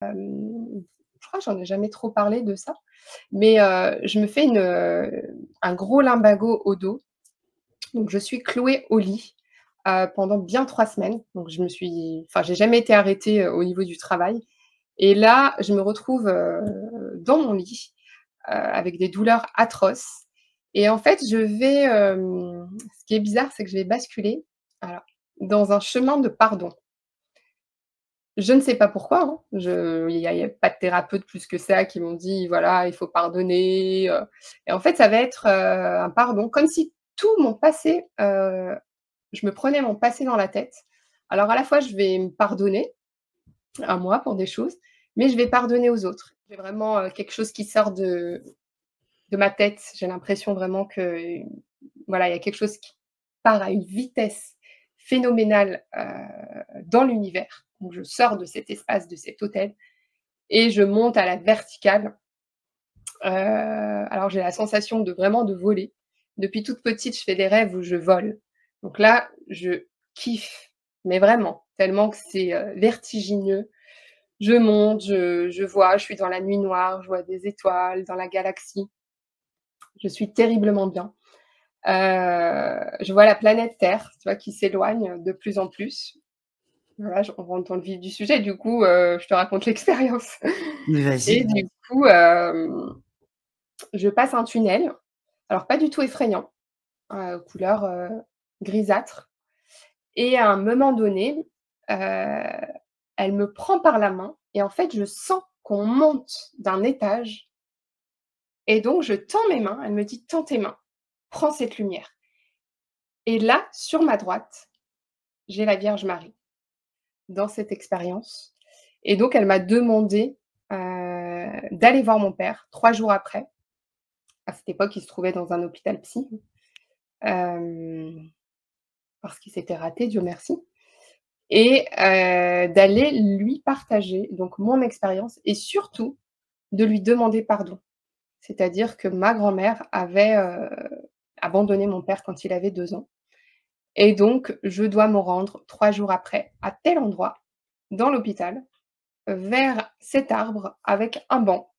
Je crois que j'en ai jamais trop parlé de ça, mais je me fais un gros lumbago au dos. Donc je suis clouée au lit, pendant bien 3 semaines. Donc j'ai jamais été arrêtée, au niveau du travail et là, je me retrouve, dans mon lit, avec des douleurs atroces et en fait, ce qui est bizarre, c'est que je vais basculer, alors, dans un chemin de pardon. Je ne sais pas pourquoi, hein. Il y a pas de thérapeute plus que ça qui m'ont dit: «Voilà, il faut pardonner», et en fait, ça va être, un pardon comme si tout mon passé, je me prenais mon passé dans la tête. Alors à la fois, je vais me pardonner à moi pour des choses, mais je vais pardonner aux autres. J'ai vraiment, quelque chose qui sort de ma tête. J'ai l'impression vraiment que, voilà, il y a quelque chose qui part à une vitesse phénoménale, dans l'univers. Donc je sors de cet espace, de cet hôtel et je monte à la verticale. Alors j'ai la sensation de voler. Depuis toute petite, je fais des rêves où je vole. Donc là, je kiffe, mais vraiment, tellement que c'est, vertigineux. Je monte, je vois, je suis dans la nuit noire, je vois des étoiles, dans la galaxie. Je suis terriblement bien. Je vois la planète Terre, tu vois, qui s'éloigne de plus en plus. Voilà, on rentre dans le vif du sujet, du coup, je te raconte l'expérience Vas-y. et du coup, je passe un tunnel, alors pas du tout effrayant, couleur, grisâtre et à un moment donné, elle me prend par la main et en fait, je sens qu'on monte d'un étage et donc je tends mes mains, elle me dit: «Tends tes mains, prends cette lumière» et là, sur ma droite, j'ai la Vierge Marie dans cette expérience et donc elle m'a demandé, d'aller voir mon père 3 jours après. À cette époque, il se trouvait dans un hôpital psy, hem, parce qu'il s'était raté, Dieu merci et d'aller lui partager donc mon expérience et surtout de lui demander pardon. C'est-à-dire que ma grand-mère avait, abandonné mon père quand il avait 2 ans et donc je dois me rendre 3 jours après à tel endroit, dans l'hôpital, vers cet arbre avec un banc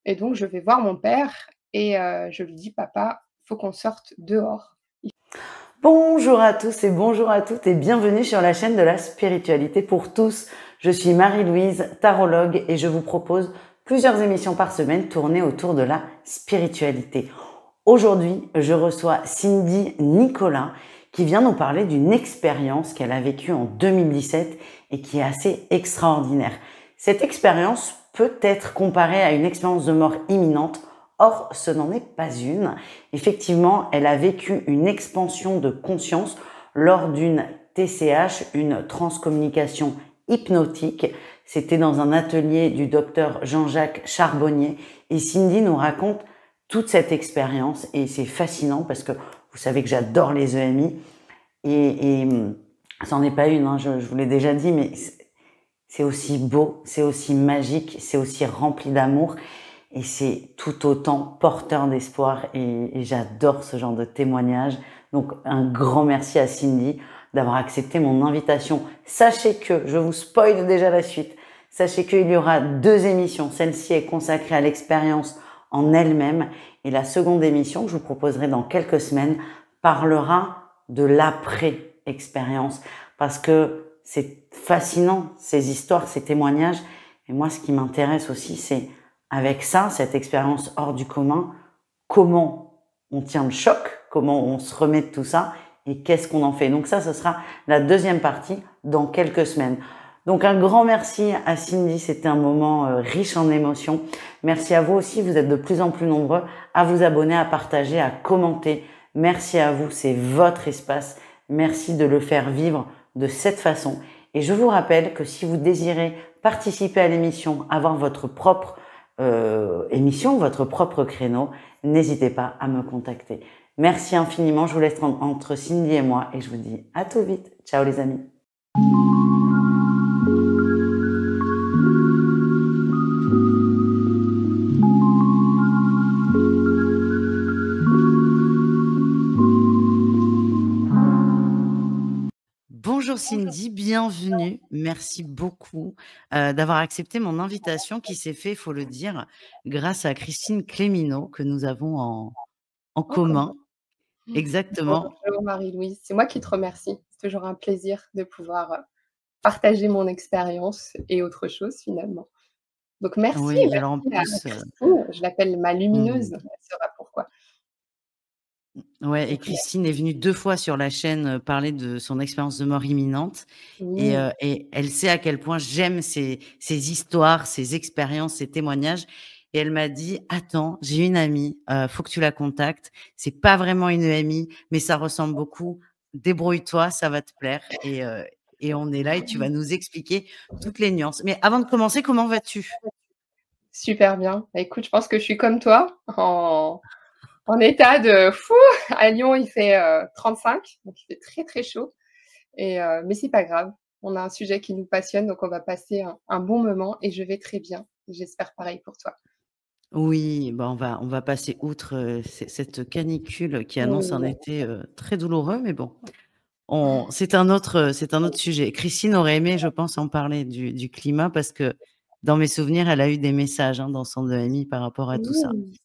et donc je vais voir mon père et je lui dis: «Papa, faut qu'on sorte dehors». Bonjour à tous et bonjour à toutes et bienvenue sur la chaîne de la spiritualité pour tous. Je suis Marie-Louise, tarologue et je vous propose plusieurs émissions par semaine tournées autour de la spiritualité. Aujourd'hui, je reçois Cindy Nicolas qui vient nous parler d'une expérience qu'elle a vécue en 2017 et qui est assez extraordinaire. Cette expérience peut être comparée à une expérience de mort imminente. Or, ce n'en est pas une. Effectivement, elle a vécu une expansion de conscience lors d'une TCH, une transcommunication hypnotique. C'était dans un atelier du docteur Jean-Jacques Charbonnier. Et Cindy nous raconte toute cette expérience et c'est fascinant parce que vous savez que j'adore les EMI et ça n'en est pas une, hein, je vous l'ai déjà dit, mais c'est aussi beau, c'est aussi magique, c'est aussi rempli d'amour. Et c'est tout autant porteur d'espoir et j'adore ce genre de témoignage. Donc un grand merci à Cindy d'avoir accepté mon invitation. Sachez que, je vous spoil déjà la suite, sachez qu'il y aura 2 émissions. Celle-ci est consacrée à l'expérience en elle-même et la seconde émission que je vous proposerai dans quelques semaines parlera de l'après-expérience parce que c'est fascinant ces histoires, ces témoignages. Et moi, ce qui m'intéresse aussi, c'est avec ça, cette expérience hors du commun, comment on tient le choc, comment on se remet de tout ça et qu'est-ce qu'on en fait. Donc ça, ce sera la deuxième partie dans quelques semaines. Donc un grand merci à Cindy, c'était un moment riche en émotions. Merci à vous aussi, vous êtes de plus en plus nombreux à vous abonner, à partager, à commenter. Merci à vous, c'est votre espace. Merci de le faire vivre de cette façon. Et je vous rappelle que si vous désirez participer à l'émission, avoir votre propre émission, votre propre créneau, n'hésitez pas à me contacter. Merci infiniment, je vous laisse entre Cindy et moi et je vous dis à tout vite. Ciao les amis. Bonjour Bonjour Cindy, bienvenue. Merci beaucoup d'avoir accepté mon invitation qui s'est fait, il faut le dire, grâce à Christine Clémineau que nous avons en Oh, comment? commun. Exactement. Bonjour Marie-Louise, c'est moi qui te remercie. C'est toujours un plaisir de pouvoir, partager mon expérience et autre chose finalement. Donc merci, Oui, alors en merci à plus, Christine, je l'appelle ma lumineuse, mmh, elle saura pourquoi. ouais, et Donc Christine est venue 2 fois sur la chaîne parler de son expérience de mort imminente oui, et elle sait à quel point j'aime ces histoires, ces expériences, ces témoignages. Et elle m'a dit: «Attends, j'ai une amie, faut que tu la contactes. C'est pas vraiment une EMI, mais ça ressemble beaucoup. Débrouille-toi, ça va te plaire» et on est là et tu vas nous expliquer toutes les nuances. Mais avant de commencer, comment vas-tu? super bien. Bah, écoute, je pense que je suis comme toi, en état de fou, à Lyon, il fait, 35, donc il fait très, très chaud mais c'est pas grave. On a un sujet qui nous passionne, donc on va passer un bon moment et je vais très bien. J'espère pareil pour toi. Oui, bah, on va passer outre, cette canicule qui annonce un Oui, été, très douloureux, mais bon, c'est un autre sujet. Christine aurait aimé, je pense, en parler du climat parce que dans mes souvenirs, elle a eu des messages, hein, dans son EMI par rapport à tout ça. oui,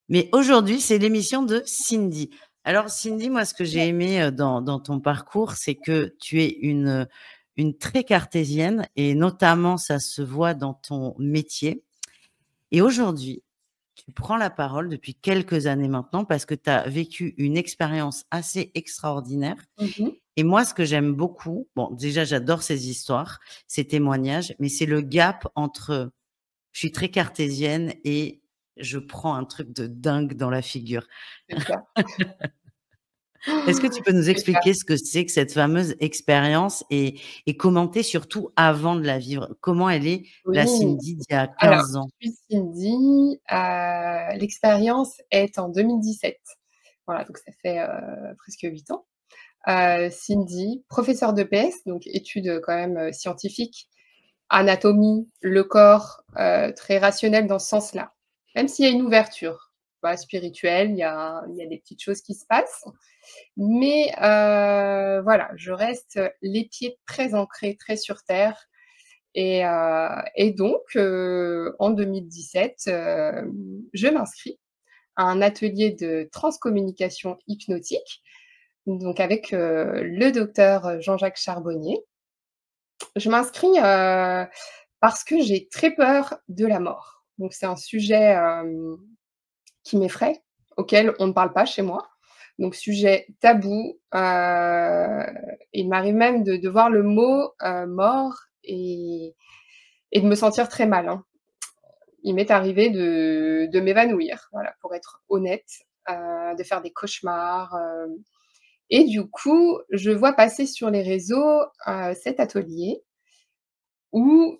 Mais aujourd'hui, c'est l'émission de Cindy. Alors Cindy, moi, ce que j'ai aimé, dans ton parcours, c'est que tu es une très cartésienne et notamment ça se voit dans ton métier et aujourd'hui, tu prends la parole depuis quelques années maintenant parce que tu as vécu une expérience assez extraordinaire mmh mh. et moi, ce que j'aime beaucoup, bon, déjà, j'adore ces histoires, ces témoignages, mais c'est le gap entre je suis très cartésienne et je prends un truc de dingue dans la figure. C'est ça. Est-ce que tu peux nous C'est ça. expliquer ce que c'est que cette fameuse expérience et commenter surtout avant de la vivre? Comment elle est la Oui, Cindy d'il y a alors 15 ans? je suis Cindy, l'expérience est en 2017. Voilà, donc ça fait, presque 8 ans. Cindy, professeure d'EPS, donc études, quand même, scientifiques, anatomie, le corps, très rationnel dans ce sens-là. Même s'il y a une ouverture, bah, spirituelle, il y a des petites choses qui se passent. Mais voilà, je reste les pieds très ancrés, très sur terre et donc en 2017, je m'inscris à un atelier de transcommunication hypnotique, donc avec, le docteur Jean-Jacques Charbonnier. Je m'inscris, parce que j'ai très peur de la mort. Donc c'est un sujet, qui m'effraie, auquel on ne parle pas chez moi. Donc sujet tabou, il m'arrive même de voir le mot, mort et de me sentir très mal, hein. Il m'est arrivé de m'évanouir, voilà, pour être honnête, de faire des cauchemars, et du coup, je vois passer sur les réseaux, cet atelier où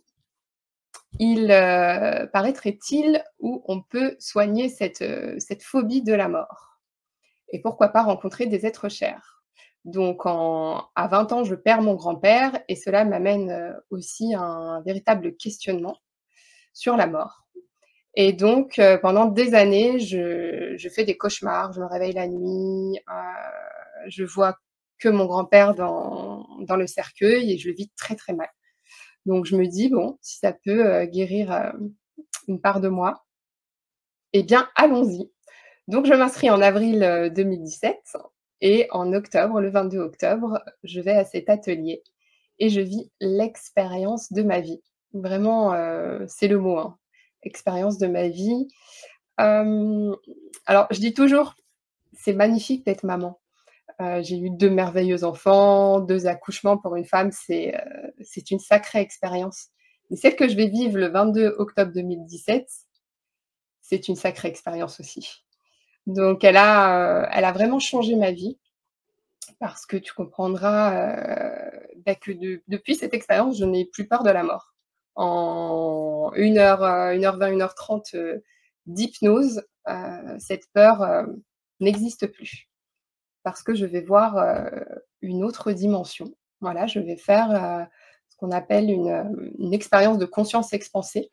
paraîtrait-il, où on peut soigner cette phobie de la mort. Et pourquoi pas rencontrer des êtres chers. Donc à 20 ans, je perds mon grand-père et cela m'amène, aussi à un véritable questionnement sur la mort. Et donc pendant des années, je fais des cauchemars, je me réveille la nuit, je vois que mon grand-père dans le cercueil et je le vis très, très mal. Donc je me dis: «Bon, si ça peut, guérir, une part de moi, eh bien allons-y». Donc je m'inscris en avril, 2017 et en octobre, le 22 octobre, je vais à cet atelier et je vis l'expérience de ma vie. Vraiment, c'est le mot, hein, expérience de ma vie. Hem, alors je dis toujours: «C'est magnifique d'être maman». J'ai eu 2 merveilleux enfants, 2 accouchements pour une femme, c'est une sacrée expérience. Mais celle que je vais vivre le 22 octobre 2017, c'est une sacrée expérience aussi. Donc elle a vraiment changé ma vie parce que tu comprendras, bah, que depuis cette expérience, je n'ai plus peur de la mort. En 1 heure, 1h20, 1h30, d'hypnose, cette peur, n'existe plus parce que je vais voir, une autre dimension. Voilà, je vais faire, ce qu'on appelle une expérience de conscience expansée.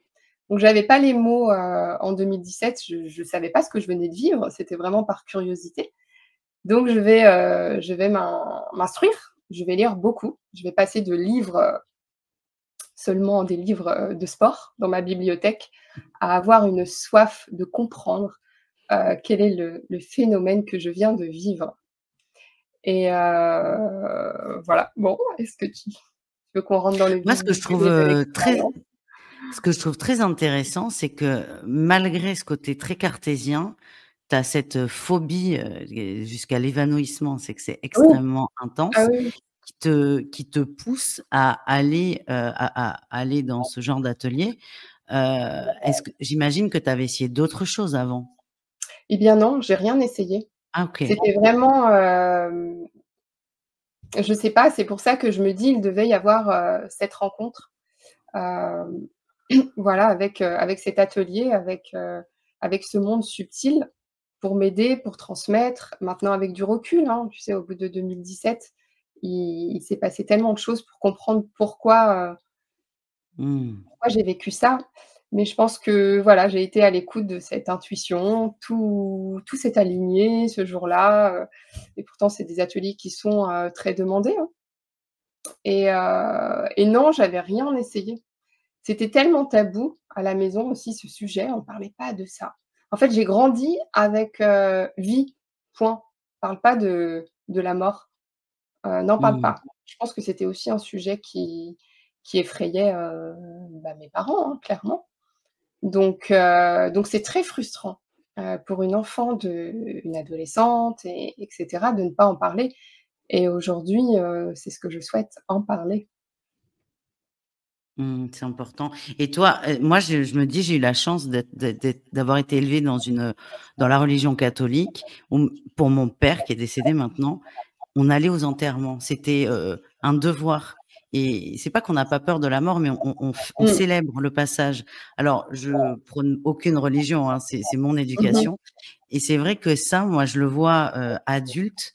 Donc j'avais pas les mots, en 2017, je savais pas ce que je venais de vivre, c'était vraiment par curiosité. Donc je vais m'instruire je vais lire beaucoup. Je vais passer de livres, seulement des livres, de sport dans ma bibliothèque, à avoir une soif de comprendre, quel est le phénomène que je viens de vivre et voilà. Bon, est-ce que tu veux qu'on rentre dans le Moi, vif du sujet de l'expérience? ce que je trouve très intéressant, c'est que malgré ce côté très cartésien, tu as cette phobie, jusqu'à l'évanouissement, c'est que c'est Oui, extrêmement ah intense, oui, oui. qui te pousse à aller, à aller dans ce genre d'atelier. Est-ce que j'imagine que tu avais essayé d'autres choses avant? Eh bien non, j'ai rien essayé. Ah OK. C'était vraiment, je sais pas, c'est pour ça que je me dis: «Il devait y avoir, cette rencontre». Hem, voilà, avec cet atelier, avec ce monde subtil pour m'aider, pour transmettre. Maintenant avec du recul, hein, tu sais, au bout de 2017, il s'est passé tellement de choses pour comprendre Mmh. pourquoi j'ai vécu ça. Mais je pense que, voilà, j'ai été à l'écoute de cette intuition, tout s'est aligné ce jour-là, et pourtant c'est des ateliers qui sont, très demandés, hein, et non, j'avais rien essayé. C'était tellement tabou à la maison aussi ce sujet, on parlait pas de ça. En fait, j'ai grandi avec, vie, point. On parle pas de la mort, n'en parle Mmh. pas. Je pense que c'était aussi un sujet qui effrayait, bah, mes parents, hein, clairement. Donc c'est très frustrant, pour une enfant une adolescente et cetera, de ne pas en parler et aujourd'hui, c'est ce que je souhaite, en parler. Mmh, c'est important et toi, moi je me dis, j'ai eu la chance d'avoir été élevée dans la religion catholique où pour mon père qui est décédé maintenant, on allait aux enterrements. C'était, un devoir et c'est pas qu'on n'a pas peur de la mort, mais on Mmh. célèbre le passage. Alors je prône aucune religion, hein, c'est mon Mmh mh. éducation et c'est vrai que ça, moi je le vois, adulte,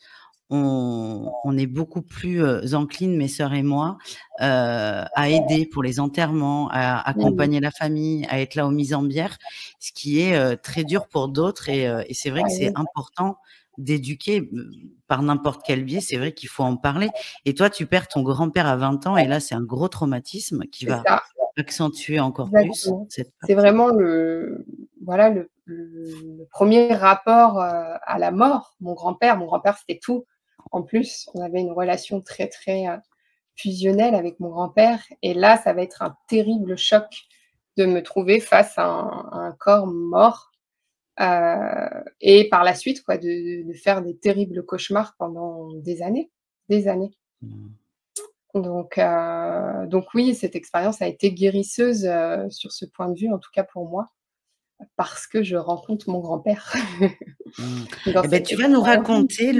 on est beaucoup plus, enclines, mes sœurs et moi, à aider pour les enterrements, à Mmh. accompagner la famille, à être là aux mises en bière, ce qui est, très dur pour d'autres et c'est vrai Ah que c'est oui, important d'éduquer, par n'importe quel biais, c'est vrai qu'il faut en parler et toi, tu perds ton grand-père à 20 ans et là, c'est un gros traumatisme qui c'est va ça, accentuer encore plus exactement. cette C'est partie. vraiment voilà, le 1er rapport, à la mort. Mon grand-père, c'était tout. En plus, on avait une relation très, très, fusionnelle avec mon grand-père et là, ça va être un terrible choc de me trouver face à un corps mort, et par la suite, quoi, de faire des terribles cauchemars pendant des années, des années. Mmh. Donc oui, cette expérience a été guérisseuse, sur ce point de vue, en tout cas pour moi, parce que je rencontre mon grand-père Mmh. dans Et beh, cette tu vas nous expérience. raconter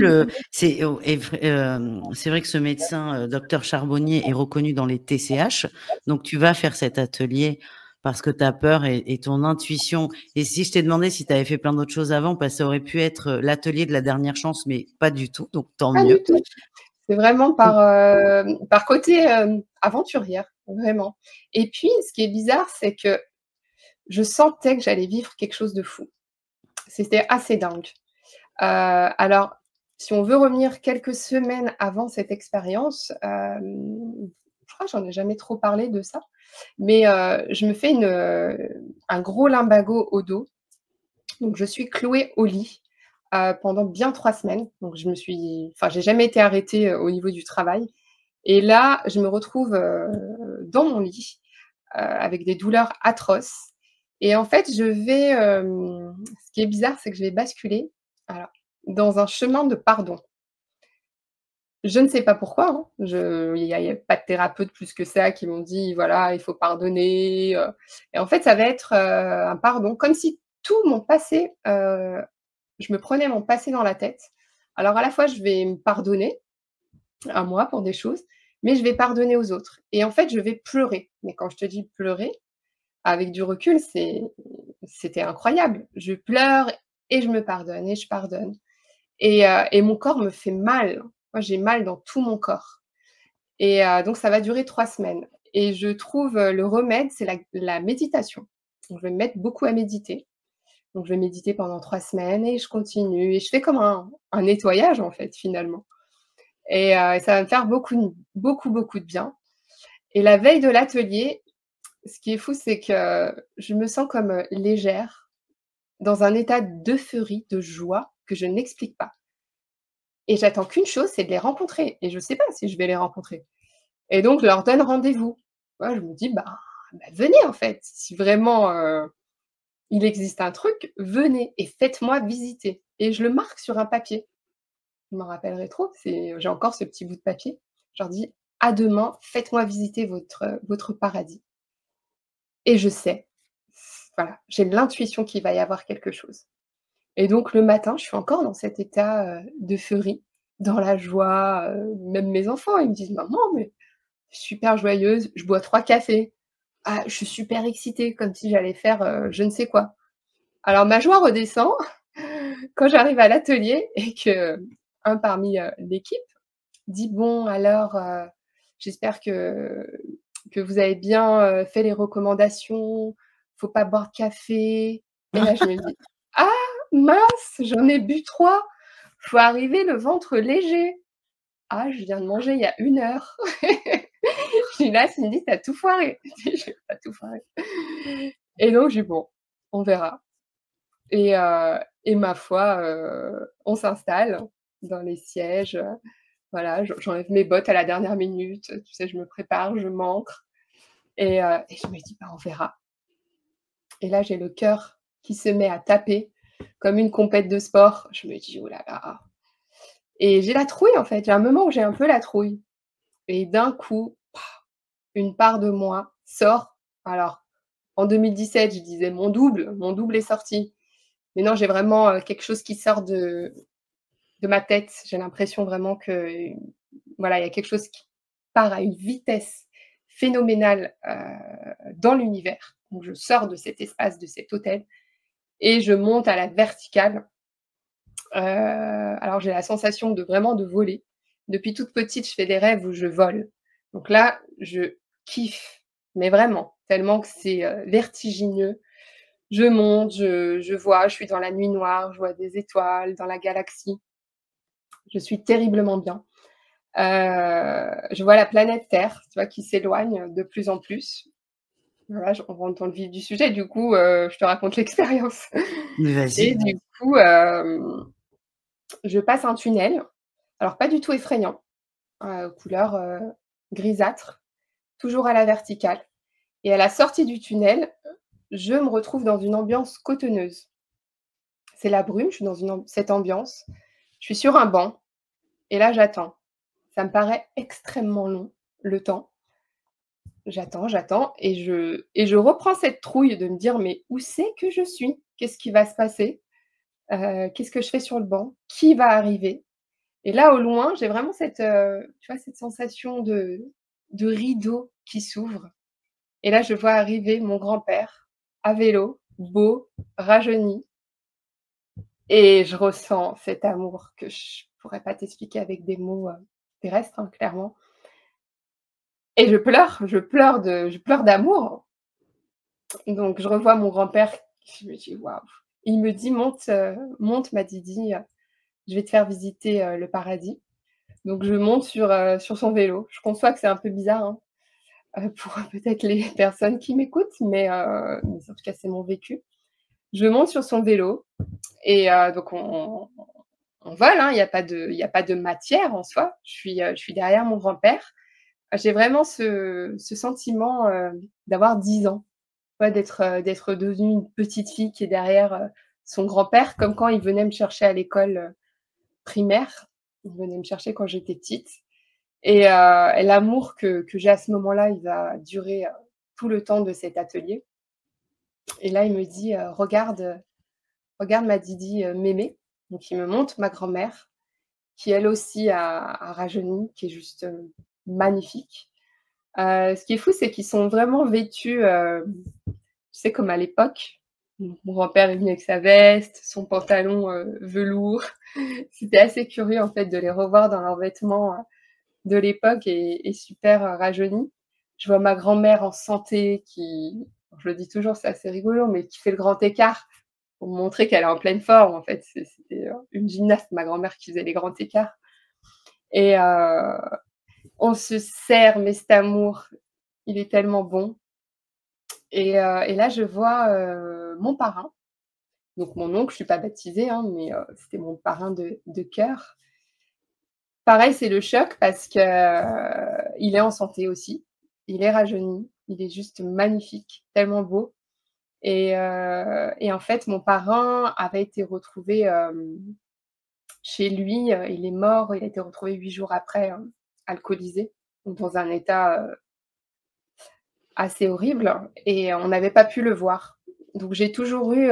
c'est vrai que ce médecin, docteur Charbonnier est reconnu dans les TCH, donc tu vas faire cet atelier parce que tu as peur et ton intuition et si je t'ai demandé si tu avais fait plein d'autres choses avant, bah, ça aurait pu être, l'atelier de la dernière chance, mais pas du tout, donc tant Pas du mieux. tout. C'est vraiment Mmh. par côté, aventurière, vraiment. Et puis, ce qui est bizarre, c'est que je sentais que j'allais vivre quelque chose de fou. C'était assez dingue. Alors, si on veut revenir quelques semaines avant cette expérience, je crois que j'en ai jamais trop parlé de ça, mais je me fais un gros lumbago au dos, donc je suis clouée au lit, pendant bien 3 semaines. Donc j'ai jamais été arrêtée, au niveau du travail et là, je me retrouve, dans mon lit, avec des douleurs atroces et en fait, ce qui est bizarre, c'est que je vais basculer, alors, dans un chemin de pardon. Je ne sais pas pourquoi, hein. Il y a pas de thérapeute plus que ça qui m'ont dit: «Voilà, il faut pardonner», et en fait, ça va être, un pardon, comme si tout mon passé, je me prenais mon passé dans la tête. Alors à la fois, je vais me pardonner à moi pour des choses, mais je vais pardonner aux autres et en fait, je vais pleurer. Mais quand je te dis pleurer, avec du recul, c'était incroyable. Je pleure et je me pardonne et je pardonne et mon corps me fait mal. Moi, j'ai mal dans tout mon corps et donc ça va durer 3 semaines et je trouve, le remède, c'est la méditation. Donc je vais me mettre beaucoup à méditer. Donc je vais méditer pendant 3 semaines et je continue et je fais comme un nettoyage, en fait, finalement et ça va me faire beaucoup de bien. Et la veille de l'atelier, ce qui est fou, c'est que je me sens comme, légère, dans un état d'euphorie, de joie que je n'explique pas. Et j'attends qu'une chose, c'est de les rencontrer et je sais pas si je vais les rencontrer. Et donc je leur donne rendez-vous. Moi, je me dis: «Bah, venez en fait, si vraiment, il existe un truc, venez et faites-moi visiter» et je le marque sur un papier. Je m'en rappellerai trop, j'ai encore ce petit bout de papier. Je leur dis: «À demain, faites-moi visiter votre paradis» et je sais, voilà, j'ai l'intuition qu'il va y avoir quelque chose. Et donc le matin, je suis encore dans cet état, d'euphorie, dans la joie, même mes enfants, ils me disent: «Maman, mais tu es super joyeuse, je bois 3 cafés. Ah, je suis super excitée», comme si j'allais faire, je ne sais quoi. Alors ma joie redescend quand j'arrive à l'atelier et qu'un parmi, l'équipe dit: «Bon alors, j'espère que vous avez bien, fait les recommandations, faut pas boire de café» et là je me dis: «Ah mince, j'en ai bu 3, faut arriver le ventre léger. Ah je viens de manger il y a 1 heure». Je dis: «Là Cindy, tu as tout foiré». J'ai pas tout foiré et donc j'ai dit: «Bon, on verra» et ma foi, on s'installe dans les sièges, voilà, j'enlève mes bottes à la dernière minute, tu sais, je me prépare, je m'ancre et je me dis: «Bah, on verra» et là, j'ai le cœur qui se met à taper comme une compète de sport. Je me dis: «Oh là là» et j'ai la trouille, en fait. J'ai un moment où j'ai un peu la trouille et d'un coup, une part de moi sort. Alors, en 2017, je disais: mon double est sorti». Mais non, j'ai vraiment, quelque chose qui sort de ma tête. J'ai l'impression vraiment que, voilà, il y a quelque chose qui part à une vitesse phénoménale, dans l'univers. Donc je sors de cet espace, de cet hôtel et je monte à la verticale. Alors j'ai la sensation de vraiment de voler. Depuis toute petite, je fais des rêves où je vole. Donc là, je kiffe, mais vraiment, tellement que c'est, vertigineux. Je monte, je vois, je suis dans la nuit noire, je vois des étoiles dans la galaxie. Je suis terriblement bien. Je vois la planète Terre, tu vois, qui s'éloigne de plus en plus. Voilà, on rentre dans le vif du sujet, du coup, je te raconte l'expérience Vas-y. et du coup, je passe un tunnel, alors pas du tout effrayant, couleur, grisâtre, toujours à la verticale et à la sortie du tunnel, je me retrouve dans une ambiance cotonneuse. C'est la brume, je suis dans cette ambiance, je suis sur un banc et là j'attends. Ça me paraît extrêmement long, le temps. J'attends et je reprends cette trouille de me dire: «Mais où c'est que je suis? Qu'est-ce qui va se passer? Qu'est-ce que je fais sur le banc? Qui va arriver?» Et là, au loin, j'ai vraiment cette, tu vois, cette sensation de rideau qui s'ouvre et là, je vois arriver mon grand-père à vélo, beau, rajeuni et je ressens cet amour que je pourrais pas t'expliquer avec des mots, terrestres, hein, clairement et je pleure d'amour. Donc je revois mon grand-père, je me dis: «Waouh!» Il me dit: «Monte, monte ma Didi, je vais te faire visiter, le paradis». Donc je monte sur son vélo. Je conçois que c'est un peu bizarre, hein, pour peut-être les personnes qui m'écoutent, mais en tout cas, c'est mon vécu. Je monte sur son vélo et donc on vole, hein, il y a pas de matière en soi. Je suis derrière mon grand-père. J'ai vraiment ce sentiment, d'avoir 10 ans. Ouais, d'être devenue une petite fille qui est derrière, son grand-père, comme quand il venait me chercher à l'école, primaire. Il venait me chercher quand j'étais petite et l'amour que j'ai à ce moment-là, il va durer, tout le temps de cet atelier et là, il me dit: regarde ma Didi, mémé». Donc il me montre ma grand-mère qui elle aussi a rajeuni, qui est juste, magnifique. Ce qui est fou, c'est qu'ils sont vraiment vêtus, tu sais, comme à l'époque. Mon grand-père est venu avec sa veste, son pantalon, velours. C'était assez curieux, en fait, de les revoir dans leurs vêtements, de l'époque et super, rajeunis. Je vois ma grand-mère en santé qui je le dis toujours, c'est assez rigolo, mais qui fait le grand écart pour montrer qu'elle est en pleine forme, en fait. C'était, une gymnaste, ma grand-mère, qui faisait les grands écarts Et on se serre, mais cet amour, il est tellement bon. Et là, je vois, mon parrain, donc mon oncle, je suis pas baptisée, hein, mais c'était mon parrain de cœur. Pareil, c'est le choc parce que, il est en santé aussi. Il est rajeuni, il est juste magnifique, tellement beau. Et en fait, mon parrain avait été retrouvé, chez lui, il est mort, il a été retrouvé 8 jours après, alcoolisé, donc dans un état, assez horrible et on n'avait pas pu le voir. Donc j'ai toujours eu,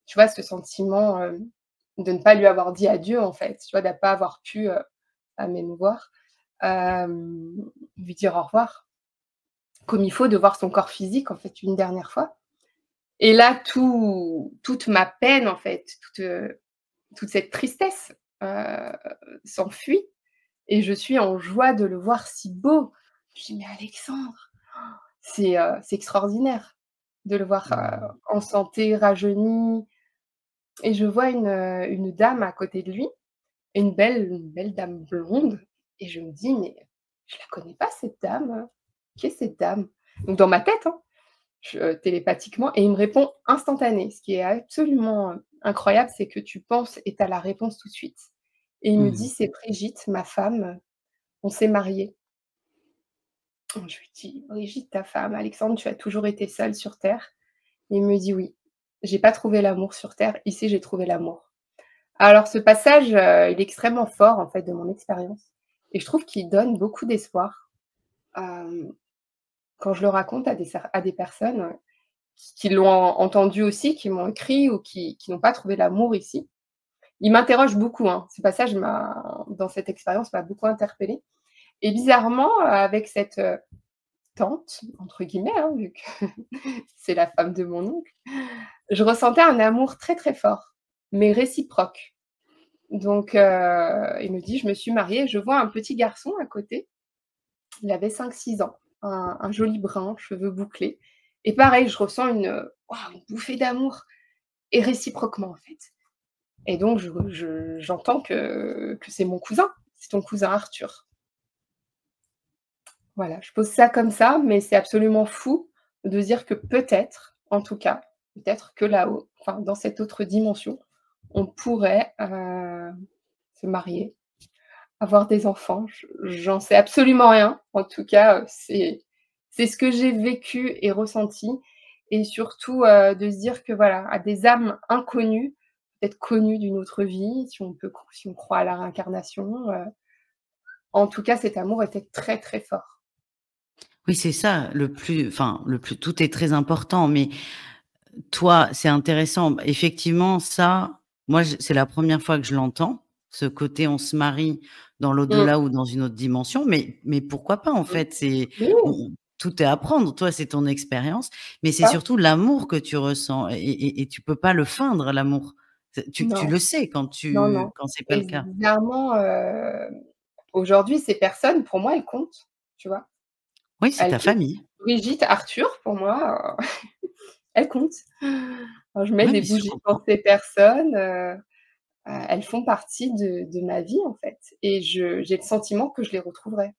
tu vois, ce sentiment, de ne pas lui avoir dit adieu, en fait, tu vois? De pas avoir pu, même voir, lui dire au revoir, comme il faut, de voir son corps physique, en fait, une dernière fois. Et là, toute ma peine, en fait, toute cette tristesse, heu, s'enfuit et je suis en joie de le voir si beau. Je dis: «Mais Alexandre!» C'est extraordinaire de le voir, Mmh. en santé, rajeuni. Et je vois une dame à côté de lui, une belle dame blonde et je me dis: «Mais je la connais pas cette dame, qui est cette dame?» Donc dans ma tête, hein, télépathiquement et il me répond instantané. Ce qui est absolument, incroyable, c'est que tu penses et tu as la réponse tout de suite. Et il me dit: Mmh. «C'est Brigitte, ma femme, on s'est mariés». Je lui dis: «Brigitte, ta femme, Alexandre, tu as toujours été seul sur terre?» Il me dit: «Oui, j'ai pas trouvé l'amour sur terre, ici j'ai trouvé l'amour». Alors ce passage, il est extrêmement fort en fait de mon expérience et je trouve qu'il donne beaucoup d'espoir, hem, quand je le raconte à des personnes, qui l'ont entendu aussi, qui m'ont écrit ou qui n'ont pas trouvé l'amour ici. Il m'interroge beaucoup, hein. Ce passage dans cette expérience m'a beaucoup interpellée et bizarrement, avec cette, «tante» entre guillemets, hein, vu que c'est la femme de mon oncle, je ressentais un amour très, très fort, mais réciproque. Donc il me dit: «Je me suis mariée», je vois un petit garçon à côté, il avait 5, 6 ans, un joli brun, cheveux bouclés et pareil, je ressens waouh, une bouffée d'amour et réciproquement, en fait. Et donc j'entends que c'est mon cousin, c'est ton cousin Arthur. Voilà, je pose ça comme ça, mais c'est absolument fou de se dire que peut-être, en tout cas, peut-être que là-haut, enfin dans cette autre dimension, on pourrait, se marier, avoir des enfants. J'en sais absolument rien. En tout cas, c'est ce que j'ai vécu et ressenti et surtout, de se dire que voilà, à des âmes inconnues, peut-être connues d'une autre vie, si on croit à la réincarnation, en tout cas cet amour était très, très fort. Oui, c'est ça le plus tout est très important, mais toi, c'est intéressant. Effectivement, ça, moi, c'est la première fois que je l'entends, ce côté on se marie dans Mmh, l'au-delà ou dans une autre dimension, mais pourquoi pas en mmh. fait? C'est Oui, tout est à prendre. Toi, c'est ton expérience, mais c'est c'est ça. surtout l'amour que tu ressens et tu peux pas le feindre l'amour. Tu Non, le sais non, non quand c'est pas et le cas. bizarrement, aujourd'hui, ces personnes, pour moi, elles comptent, tu vois? Oui, c'est Elles ta comptent. famille. Brigitte, Arthur, pour moi, elles comptent. Alors je mets Oui, des mais je bougies pour comprends. ces personnes, elles font partie de ma vie, en fait et j'ai le sentiment que je les retrouverai,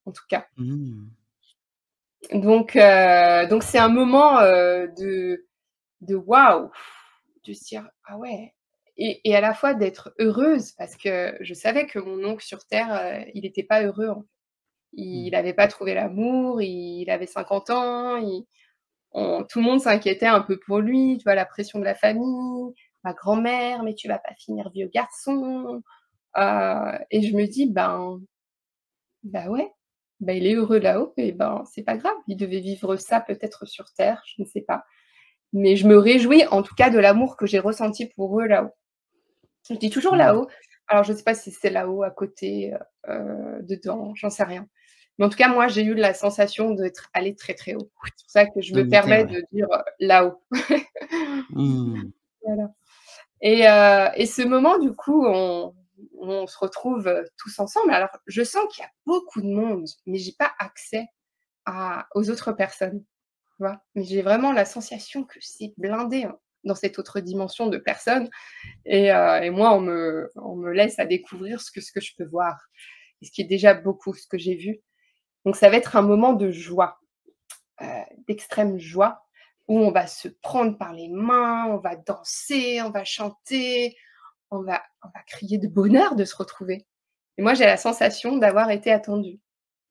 en tout cas. Mmh. Donc c'est un moment, de waouh! De se dire: «Ah ouais» et à la fois d'être heureuse parce que je savais que mon oncle sur terre, il était pas heureux, en fait. Mmh. Il avait pas trouvé l'amour, il avait 50 ans, tout le monde s'inquiétait un peu pour lui, tu vois? La pression de la famille, ma grand-mère: «Mais tu vas pas finir vieux garçon». Et je me dis: «Ben ouais, ben il est heureux là-haut et ben, c'est pas grave. Il devait vivre ça peut-être sur terre, je ne sais pas». Mais je me réjouis en tout cas de l'amour que j'ai ressenti pour eux là-haut. Je dis toujours Mmh. là-haut, alors je sais pas si c'est là-haut, à côté, dedans, j'en sais rien. Mais en tout cas, moi, j'ai eu la sensation d'être allée très, très haut. C'est pour ça que je De me monter, permets ouais. de dire, là-haut. Mmh. Voilà et ce moment du coup, on se retrouve, tous ensemble. Alors je sens qu'il y a beaucoup de monde, mais j'ai pas accès aux autres personnes, tu vois? Mais j'ai vraiment la sensation que c'est blindé, hein. dans cette autre dimension de personne et moi, on me laisse à découvrir ce que je peux voir et ce qui est déjà beaucoup, ce que j'ai vu. Donc ça va être un moment de joie, heu, d'extrême joie où on va se prendre par les mains, on va danser, on va chanter, on va crier de bonheur de se retrouver et moi, j'ai la sensation d'avoir été attendue.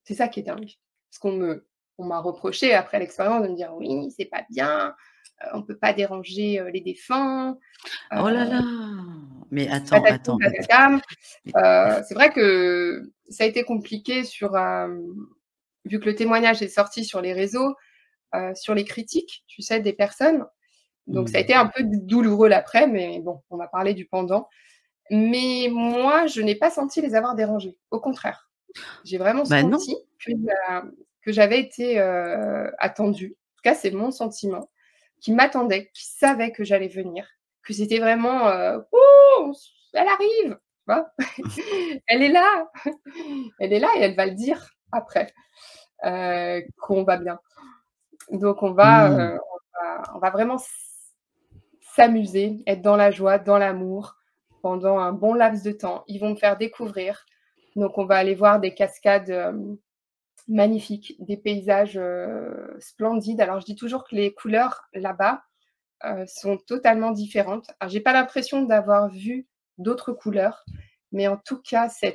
C'est ça qui est dingue. Parce on m'a reproché après l'expérience de me dire: «Oui, c'est pas bien, on peut pas déranger, les défunts, Oh là heu, là! Mais attends, patati attends, attends. patata». Mais C'est vrai que ça a été compliqué vu que le témoignage est sorti sur les réseaux, sur les critiques, tu sais, des personnes. Donc ça a mmh. été un peu douloureux l'après, mais bon, on va parler du pendant. Mais moi, je n'ai pas senti les avoir dérangés. Au contraire, j'ai vraiment Bah, non. senti que j'avais été, attendue. En tout cas, c'est mon sentiment, qu'ils m'attendaient, qu'ils savaient que j'allais venir, que c'était vraiment, «Ouh, elle arrive!» Tu vois? «Elle est là, elle est là et elle va le dire après, qu'on va bien». Donc Mmh. on va vraiment s'amuser, être dans la joie, dans l'amour pendant un bon laps de temps. Ils vont me faire découvrir. Donc on va aller voir des cascades, magnifiques, des paysages, splendides. Alors je dis toujours que les couleurs là-bas, sont totalement différentes. Alors j'ai pas l'impression d'avoir vu d'autres couleurs, mais en tout cas ce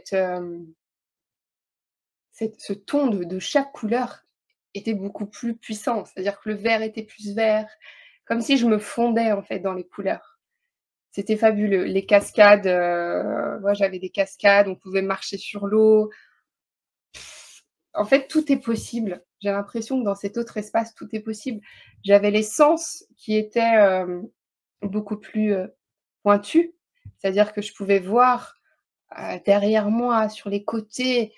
ton de chaque couleur était beaucoup plus puissant. C'est-à-dire que le vert était plus vert, comme si je me fondais en fait dans les couleurs. C'était fabuleux. Les cascades, moi j'avais des cascades, on pouvait marcher sur l'eau. En fait, tout est possible. J'ai l'impression que dans cet autre espace, tout est possible. J'avais les sens qui étaient, beaucoup plus, pointus. C'est-à-dire que je pouvais voir, derrière moi, sur les côtés,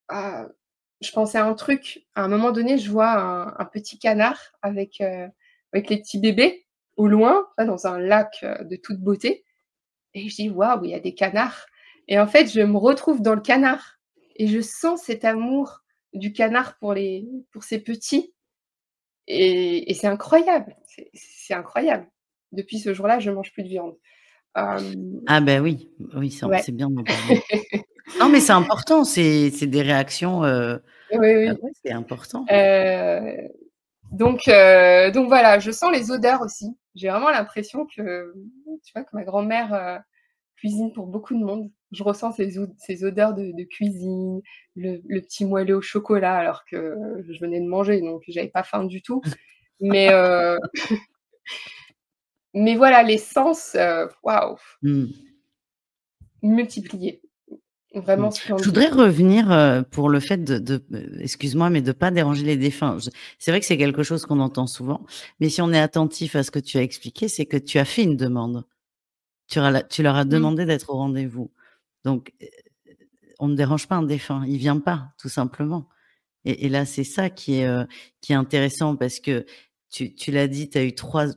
je pensais à un truc. À un moment donné, je vois un petit canard avec les petits bébés au loin, dans un lac, de toute beauté et je dis: «Waouh, il y a des canards» et en fait, je me retrouve dans le canard et je sens cet amour du canard pour ses petits et c'est incroyable, c'est incroyable. Depuis ce jour-là, je mange plus de viande. Hem, Ah ben oui, oui, ouais. c'est bien d'en parler. Non, mais c'est important, c'est des réactions, Oui, oui. ouais, c'est important. Heu, donc voilà, je sens les odeurs aussi. J'ai vraiment l'impression que, tu vois, que ma grand-mère, cuisine pour beaucoup de monde. Je ressens ces odeurs de cuisine, le petit moelleux au chocolat alors que je venais de manger, donc j'avais pas faim du tout. Mais mais voilà, les sens, waouh, Mmh. multipliés, Mmh. vraiment Je splendides. voudrais revenir, pour le fait excuse-moi, mais de pas déranger les défunts. Je C'est vrai que c'est quelque chose qu'on entend souvent, mais si on est attentif à ce que tu as expliqué, c'est que tu as fait une demande. Tu leur as Mmh. demandé d'être au rendez-vous. Donc, on ne dérange pas un défunt, il vient pas, tout simplement. Et là, c'est ça qui est intéressant parce que tu l'as dit, tu as eu trois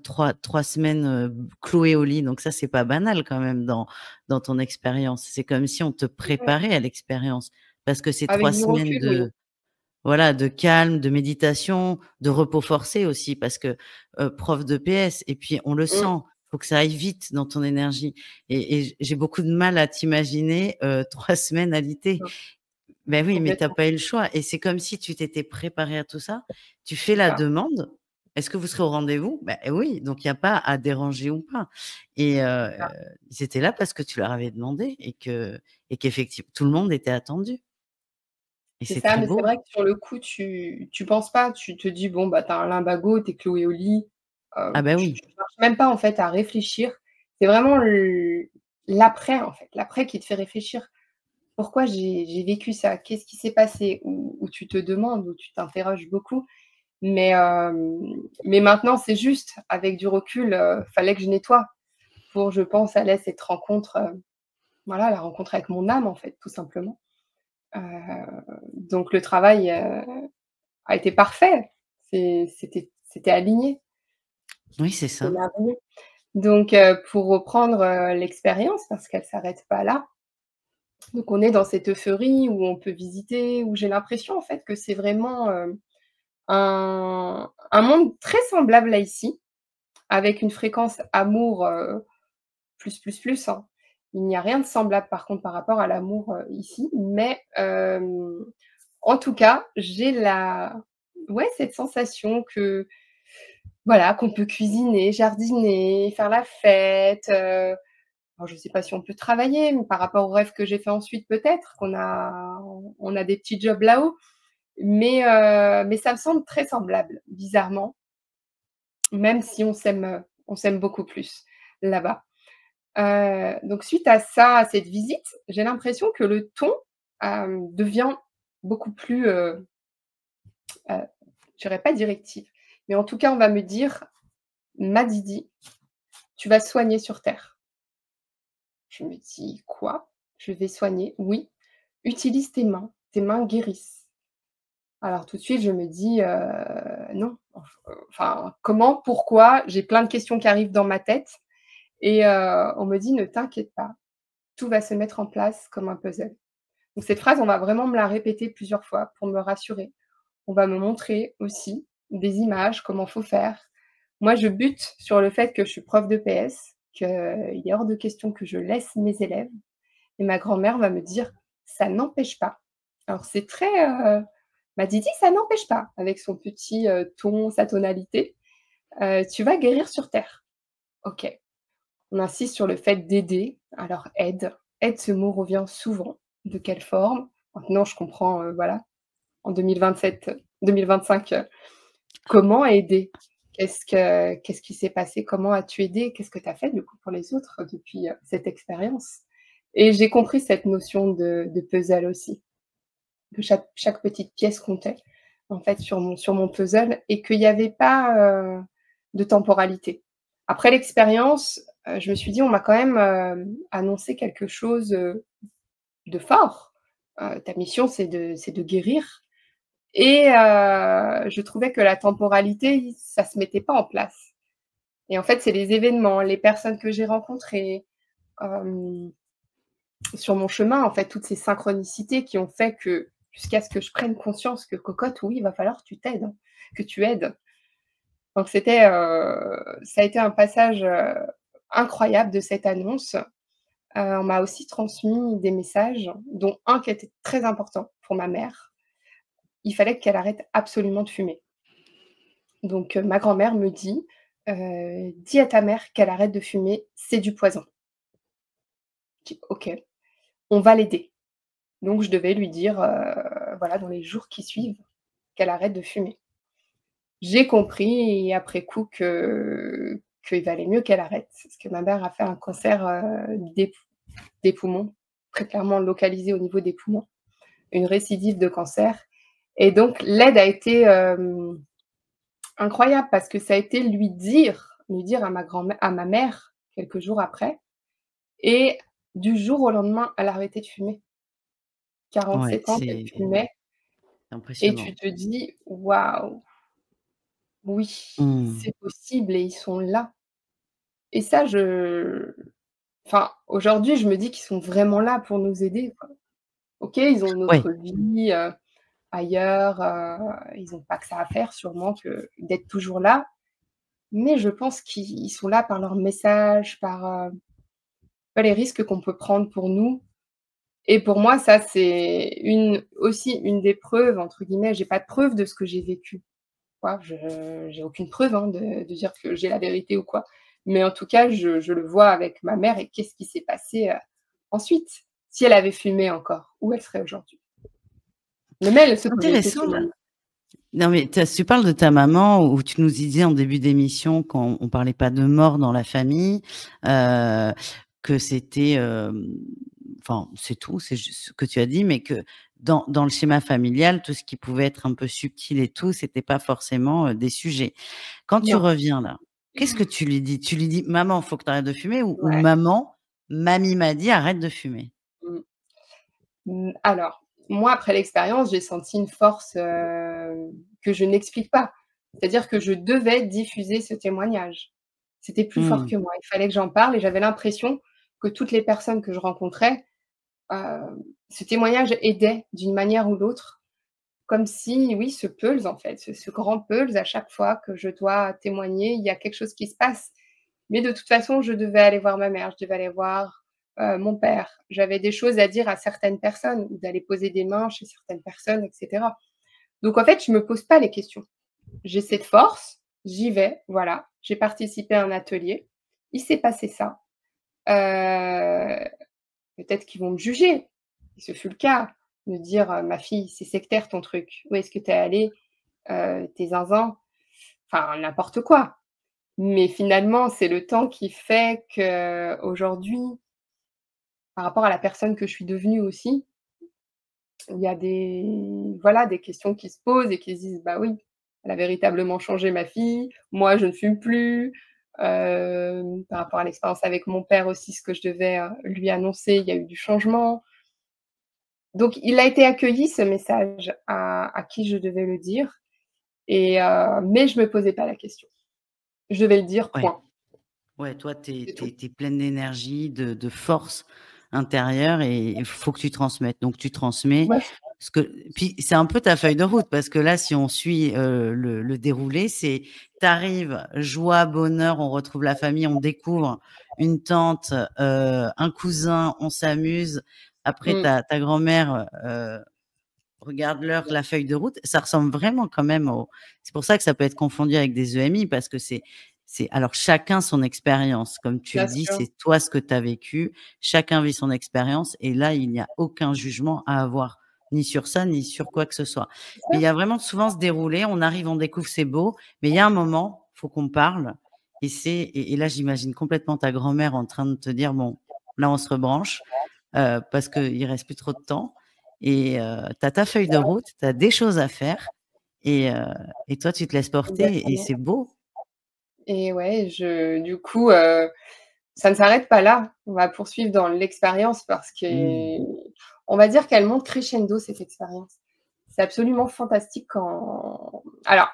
semaines, clouées au lit, donc ça, c'est pas banal quand même dans ton expérience. C'est comme si on te Ouais. préparait à l'expérience parce que c'est Avec 3 du semaines recul, oui. de voilà, de calme, de méditation, de repos forcé aussi parce que, prof de PS et puis on le Mmh. sent, faut que ça aille vite dans ton énergie et j'ai beaucoup de mal à t'imaginer, 3 semaines alitées. Mmh. Ben oui, mais tu as Complètement, pas eu le choix et c'est comme si tu t'étais préparé à tout ça. Tu fais c'est la ça. demande: «Est-ce que vous serez au rendez-vous?» Ben oui, donc il y a pas à déranger ou pas et ils étaient là parce que tu leur avais demandé et qu'effectivement tout le monde était attendu et C'est c'est ça, très mais c'est beau. vrai que sur le coup, tu penses pas, tu te dis: «Bon, bah, tu as un lumbago, tu es cloué au lit», Ah ben tu oui. tu cherches même pas, en fait, à réfléchir. C'est vraiment l'après, en fait, l'après qui te fait réfléchir. Pourquoi j'ai vécu ça? Qu'est-ce qui s'est passé? Où tu te demandes, où tu t'interroges beaucoup. Mais maintenant, c'est juste, avec du recul, fallait que je nettoie pour, je pense, aller à cette rencontre, voilà, la rencontre avec mon âme, en fait, tout simplement. Heu, donc le travail, a été parfait. C'était aligné, Oui, c'est c'était ça. merveilleux. Donc pour reprendre, l'expérience, parce qu'elle s'arrête pas là, donc on est dans cette euphorie où on peut visiter, où j'ai l'impression en fait que c'est vraiment, un monde très semblable à ici, avec une fréquence amour, plus, hein. Il n'y a rien de semblable par contre par rapport à l'amour, ici, mais en tout cas, j'ai la ouais, cette sensation que voilà, qu'on peut cuisiner, jardiner, faire la fête, alors je sais pas si on peut travailler, mais par rapport aux rêves que j'ai fait ensuite peut-être qu'on a des petits jobs là-haut, mais ça me semble très semblable, bizarrement, même si on s'aime beaucoup plus là-bas. Donc suite à ça, à cette visite, j'ai l'impression que le ton, devient beaucoup plus, heu, je dirais pas directif, mais en tout cas, on va me dire: «Ma Didi, tu vas soigner sur terre». Je me dis: «Quoi? Je vais soigner?» «Oui, utilise tes mains guérissent». Alors tout de suite, je me dis: Non, enfin, comment? Pourquoi?» J'ai plein de questions qui arrivent dans ma tête et on me dit: «Ne t'inquiète pas, tout va se mettre en place comme un puzzle». Donc cette phrase, on va vraiment me la répéter plusieurs fois pour me rassurer. On va me montrer aussi des images, comment faut faire. Moi, je bute sur le fait que je suis prof de PS, qu'il est hors de question que je laisse mes élèves et ma grand-mère va me dire: «Ça n'empêche pas». Alors c'est très, m'a dit: «Ça n'empêche pas», avec son petit, ton, sa tonalité, «Tu vas guérir sur terre». OK. On insiste sur le fait d'aider. Alors aide, aide, ce mot revient souvent. De quelle forme? Maintenant je comprends, voilà, en 2025, comment aider? Qu'est-ce qui s'est passé? Comment as-tu aidé? Qu'est-ce que tu as fait du coup pour les autres depuis, cette expérience? Et j'ai compris cette notion de puzzle aussi, que chaque petite pièce comptait, en fait, sur mon puzzle et qu'il y avait pas, de temporalité. Après l'expérience, je me suis dit: «On m'a quand même, annoncé quelque chose, de fort. Ta mission, c'est de guérir». Et je trouvais que la temporalité, ça se mettait pas en place. Et en fait, c'est les événements, les personnes que j'ai rencontrées, hem, sur mon chemin, en fait, toutes ces synchronicités qui ont fait que jusqu'à ce que je prenne conscience que cocotte, oui, il va falloir que tu t'aides, hein, que tu aides. Donc c'était, ça a été un passage, incroyable de cette annonce. On m'a aussi transmis des messages, dont un qui était très important pour ma mère. Il fallait qu'elle arrête absolument de fumer. Donc ma grand-mère me dit: «Dis à ta mère qu'elle arrête de fumer, c'est du poison». Je dis: «OK, on va l'aider». Donc je devais lui dire, voilà, dans les jours qui suivent, qu'elle arrête de fumer. J'ai compris après coup qu'il valait mieux qu'elle arrête, parce que ma mère a fait un cancer, des poumons, très clairement localisé au niveau des poumons, une récidive de cancer et donc l'aide a été, incroyable parce que ça a été lui dire à ma mère quelques jours après et du jour au lendemain, elle a arrêté de fumer. Ouais, 47 ans qu'elle c'est fumait et impressionnant. tu te dis: «Waouh, oui, Mmh. c'est possible et ils sont là» et ça je enfin, aujourd'hui, je me dis qu'ils sont vraiment là pour nous aider, quoi. OK, ils ont une Ouais, autre vie, ailleurs, ils ont pas que ça à faire sûrement que d'être toujours là, mais je pense qu'ils sont là par leur message, par, pas les risques qu'on peut prendre pour nous et pour moi, ça, c'est une des «preuves» entre guillemets, j'ai pas de preuve de ce que j'ai vécu, quoi. Je j'ai aucune preuve, hein, de dire que j'ai la vérité ou quoi, mais en tout cas, je le vois avec ma mère et qu'est-ce qui s'est passé, ensuite? Si elle avait fumé encore, où elle serait aujourd'hui? Même elle se posait des intéressant questions, là. hein. Non, mais tu parles de ta maman où tu nous disais en début d'émission quand on parlait pas de mort dans la famille, heu, que c'était, enfin, c'est tout, c'est juste ce que tu as dit, mais que dans le schéma familial, tout ce qui pouvait être un peu subtil et tout, c'était pas forcément, des sujets. Quand tu Non. reviens là, qu'est-ce que tu lui dis? Tu lui dis: «Maman, faut que tu arrêtes de fumer» ou Ouais. «Maman, mamie m'a dit arrête de fumer»? Mmh. Alors, moi, après l'expérience, j'ai senti une force, que je n'explique pas. C'est-à-dire que je devais diffuser ce témoignage. C'était plus fort Mmh. que moi. Il fallait que j'en parle et j'avais l'impression que toutes les personnes que je rencontrais, ce témoignage aidait d'une manière ou l'autre comme si, oui, ce pulse en fait, ce grand pulse à chaque fois que je dois témoigner, il y a quelque chose qui se passe. Mais de toute façon, je devais aller voir ma mère, je devais aller voir, mon père. J'avais des choses à dire à certaines personnes ou d'aller poser des mains chez certaines personnes et cetera. Donc en fait, je me pose pas les questions. J'ai cette force, j'y vais, voilà. J'ai participé à un atelier, il s'est passé ça. Heu, Peut-être qu'ils vont me juger, et ce fut le cas, me dire: «Ma fille, c'est sectaire ton truc. Où est-ce que tu es allée? Tu zinzin». Enfin n'importe quoi. Mais finalement, c'est le temps qui fait qu'aujourd'hui, par rapport à la personne que je suis devenue aussi, il y a des voilà, des questions qui se posent et qui se disent: «Bah oui, elle a véritablement changé ma fille, moi je ne fume plus». Par rapport à l'expérience avec mon père aussi, ce que je devais, lui annoncer, il y a eu du changement. Donc il a été accueilli ce message à qui je devais le dire mais je me posais pas la question. Je devais le dire, Ouais. point, Ouais, toi, tu c'est tout. es pleine d'énergie, de force intérieure et il faut que tu transmettes. Donc tu transmets Ouais, ce que puis c'est un peu ta feuille de route parce que là, si on suit, le déroulé, c'est tu arrives, joie, bonheur, on retrouve la famille, on découvre une tante, un cousin, on s'amuse. Après mmh, ta grand-mère, regarde l'heure, la feuille de route, ça ressemble vraiment quand même au c'est pour ça que ça peut être confondu avec des EMI parce que c'est alors chacun son expérience. Comme tu le bien dis, sûr. c'est toi ce que tu as vécu, chacun vit son expérience et là, il n'y a aucun jugement à avoir, ni sur ça, ni sur quoi que ce soit. C'est Mais ça. il y a vraiment souvent ce déroulé, on arrive, on découvre, c'est beau, mais il y a un moment, faut qu'on parle et là, j'imagine complètement ta grand-mère en train de te dire: «Bon, là, on se rebranche, parce qu'il reste plus trop de temps». Et tu as ta feuille de route, tu as des choses à faire et heu et toi, tu te laisses porter et Exactement. c'est beau. Et ouais, je du coup, ça ne s'arrête pas là. On va poursuivre dans l'expérience parce Mmh. qu'on va dire qu'elle monte crescendo cette expérience. C'est absolument fantastique quand alors,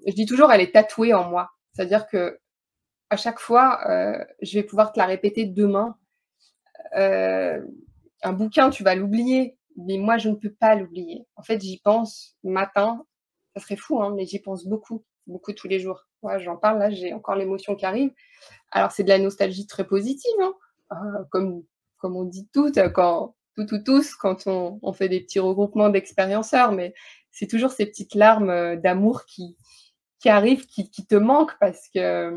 je dis toujours elle est tatouée en moi. C'est-à-dire qu'à chaque fois, je vais pouvoir te la répéter demain. Heu, un bouquin, tu vas l'oublier, mais moi je ne peux pas l'oublier. En fait, j'y pense matin, ça serait fou, hein, mais j'y pense beaucoup, beaucoup tous les jours. Ouais, j'en parle là, j'ai encore l'émotion qui arrive. Alors c'est de la nostalgie très positive, hein, comme on dit toutes, quand toutes ou tous, quand on fait des petits regroupements d'expérienceurs, mais c'est toujours ces petites larmes, d'amour qui arrivent, qui te manquent parce que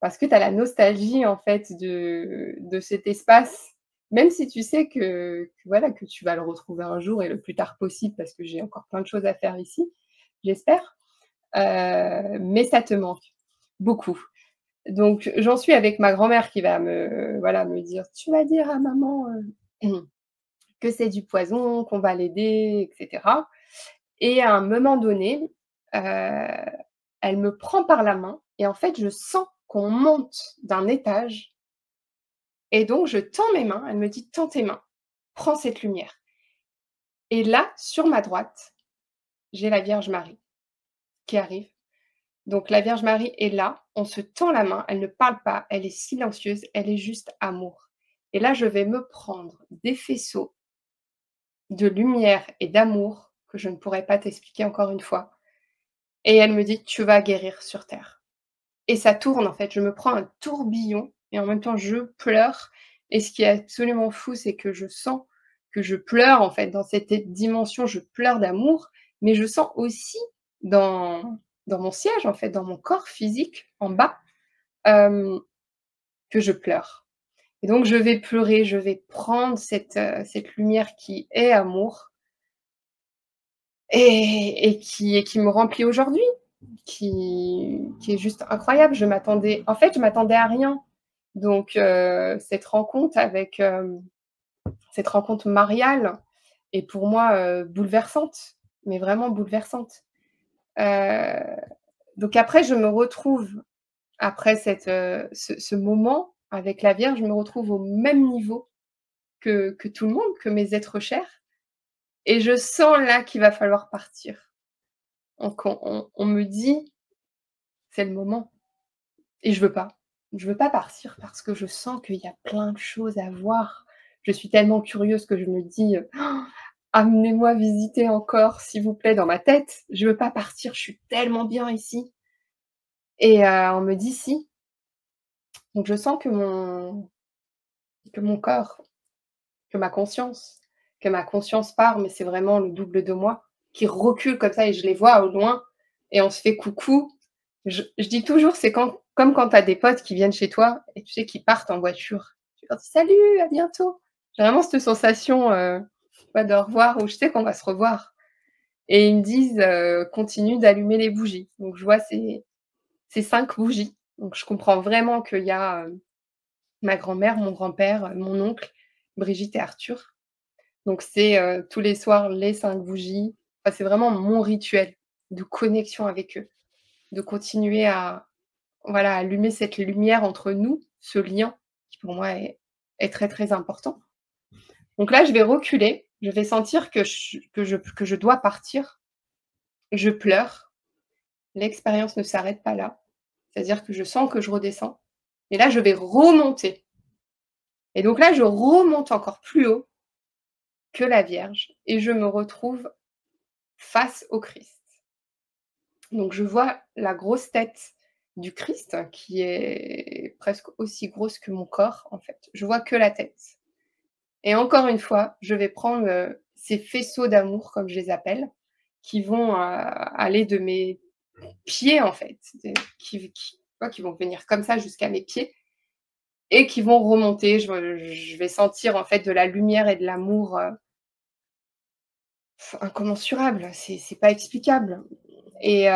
tu as la nostalgie en fait de cet espace, même si tu sais que voilà, que tu vas le retrouver un jour et le plus tard possible parce que j'ai encore plein de choses à faire ici, j'espère, mais ça te manque beaucoup. Donc j'en suis avec ma grand-mère qui va me voilà, me dire: «Tu vas dire à maman, que c'est du poison, qu'on va l'aider» et cetera et à un moment donné, elle me prend par la main et en fait, je sens qu'on monte d'un étage et donc je tends mes mains, elle me dit: «Tends tes mains, prends cette lumière» et là, sur ma droite, j'ai la Vierge Marie qui arrive. Donc la Vierge Marie est là, on se tend la main, elle ne parle pas, elle est silencieuse, elle est juste amour. Et là, je vais me prendre des faisceaux de lumière et d'amour que je ne pourrais pas t'expliquer encore une fois. Et elle me dit: «Tu vas guérir sur terre». Et ça tourne en fait, je me prends un tourbillon et en même temps je pleure et ce qui est absolument fou, c'est que je sens que je pleure en fait dans cette dimension, je pleure d'amour, mais je sens aussi dans dans mon siège en fait, dans mon corps physique en bas, hem, que je pleure. Et donc je vais pleurer, je vais prendre cette lumière qui est amour et qui me remplit aujourd'hui, qui est juste incroyable. Je m'attendais à rien. Donc cette rencontre mariale est pour moi, bouleversante, mais vraiment bouleversante. Heu, donc après je me retrouve après ce moment avec la Vierge, je me retrouve au même niveau que tout le monde, que mes êtres chers et je sens là qu'il va falloir partir. Donc on me dit: «C'est le moment» et je veux pas. Je veux pas partir parce que je sens qu'il y a plein de choses à voir. Je suis tellement curieuse que je me dis: amenez-moi visiter encore, s'il vous plaît, dans ma tête. Je veux pas partir, je suis tellement bien ici. Et on me dit: «Si». Donc je sens que mon corps, que ma conscience part, mais c'est vraiment le double de moi qui recule comme ça et je les vois au loin et on se fait coucou. Je dis toujours, c'est comme quand tu as des potes qui viennent chez toi et tu sais, qui partent en voiture. Tu leur dis: «Salut, à bientôt». J'ai vraiment cette sensation, de au revoir où je sais qu'on va se revoir et ils me disent, «Continue d'allumer les bougies». Donc je vois ces 5 bougies. Donc je comprends vraiment qu'il y a, ma grand-mère, mon grand-père, mon oncle, Brigitte et Arthur. Donc c'est, tous les soirs les 5 bougies. Enfin, c'est vraiment mon rituel de connexion avec eux, de continuer à voilà, allumer cette lumière entre nous, ce lien qui pour moi est très, très important. Donc là, je vais reculer, je vais sentir que je dois partir. Je pleure, l'expérience ne s'arrête pas là. C'est-à-dire que je sens que je redescends et là, je vais remonter et donc là, je remonte encore plus haut que la Vierge et je me retrouve face au Christ. Donc je vois la grosse tête du Christ qui est presque aussi grosse que mon corps, en fait. Je vois que la tête et encore une fois, je vais prendre, ces faisceaux d'amour, comme je les appelle, qui vont, aller de mes pieds, en fait, qui vont venir comme ça jusqu'à mes pieds et qui vont remonter. Je vais sentir, en fait, de la lumière et de l'amour, incommensurable. C'est pas explicable et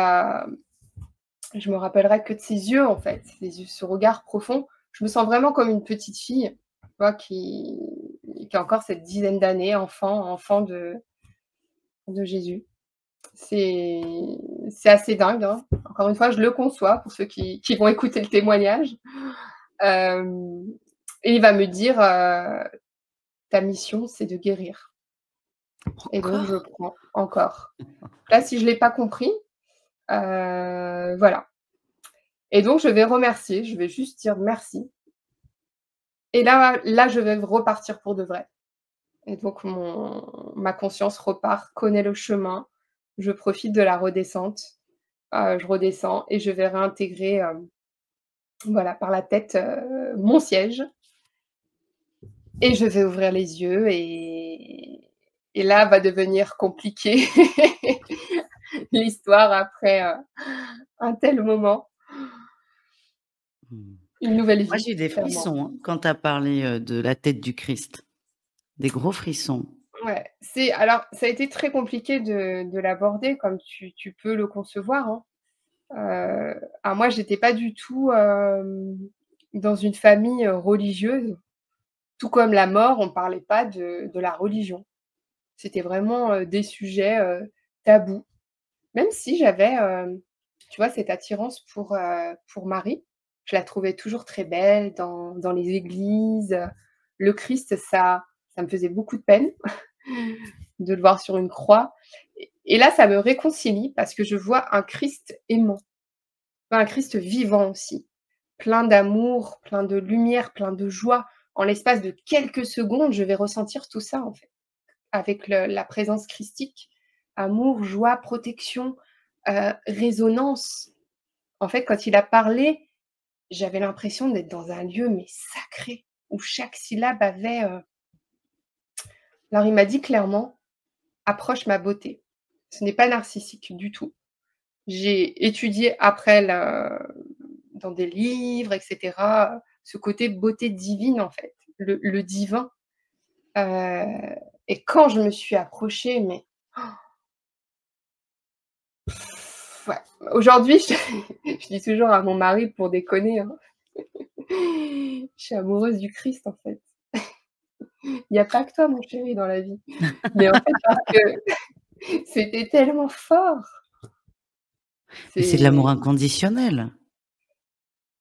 je me rappellerai que de ses yeux, en fait, ses yeux, ce regard profond. Je me sens vraiment comme une petite fille, tu vois, qui a encore cette dizaine d'années, enfant de Jésus. C'est c'est assez dingue, hein. Encore une fois, je le conçois pour ceux qui vont écouter le témoignage. Hem et il va me dire, «Ta mission, c'est de guérir» et donc je Encore? prends encore. Là, si je l'ai pas compris, voilà et donc je vais remercier, je vais juste dire merci et là, je vais repartir pour de vrai et donc ma conscience repart, connaît le chemin. Je profite de la redescente, je redescends et je vais réintégrer, voilà, par la tête, mon siège et je vais ouvrir les yeux et là va devenir compliqué l'histoire après, un tel moment. Mmh. Une nouvelle Moi, vie, j'ai eu des clairement. frissons, hein, quand tu as parlé, de la tête du Christ. Des gros frissons. Ouais, alors ça a été très compliqué de l'aborder comme tu peux le concevoir, hein. Alors moi, j'étais pas du tout, dans une famille, religieuse. Tout comme la mort, on parlait pas de la religion. C'était vraiment, des sujets, tabous. Même si j'avais, tu vois, cette attirance pour Marie. Je la trouvais toujours très belle dans les églises, le Christ, ça me faisait beaucoup de peine de le voir sur une croix et là, ça me réconcilie parce que je vois un Christ aimant, un Christ vivant aussi, plein d'amour, plein de lumière, plein de joie. En l'espace de quelques secondes, je vais ressentir tout ça, en fait, avec la présence christique. Amour, joie, protection, résonance. En fait, quand il a parlé, j'avais l'impression d'être dans un lieu, mais sacré, où chaque syllabe avait, alors il m'a dit clairement: «Approche ma beauté». Ce n'est pas narcissique du tout. J'ai étudié après dans des livres et cetera, ce côté beauté divine, en fait, le divin, heu et quand je me suis approchée, mais ouais, aujourd'hui, je dis toujours à mon mari pour déconner, hein, je suis amoureuse du Christ, en fait. Il y a pas que toi, mon chéri, dans la vie. Mais en fait, parce que c'était tellement fort. Mais c'est de l'amour C'est inconditionnel.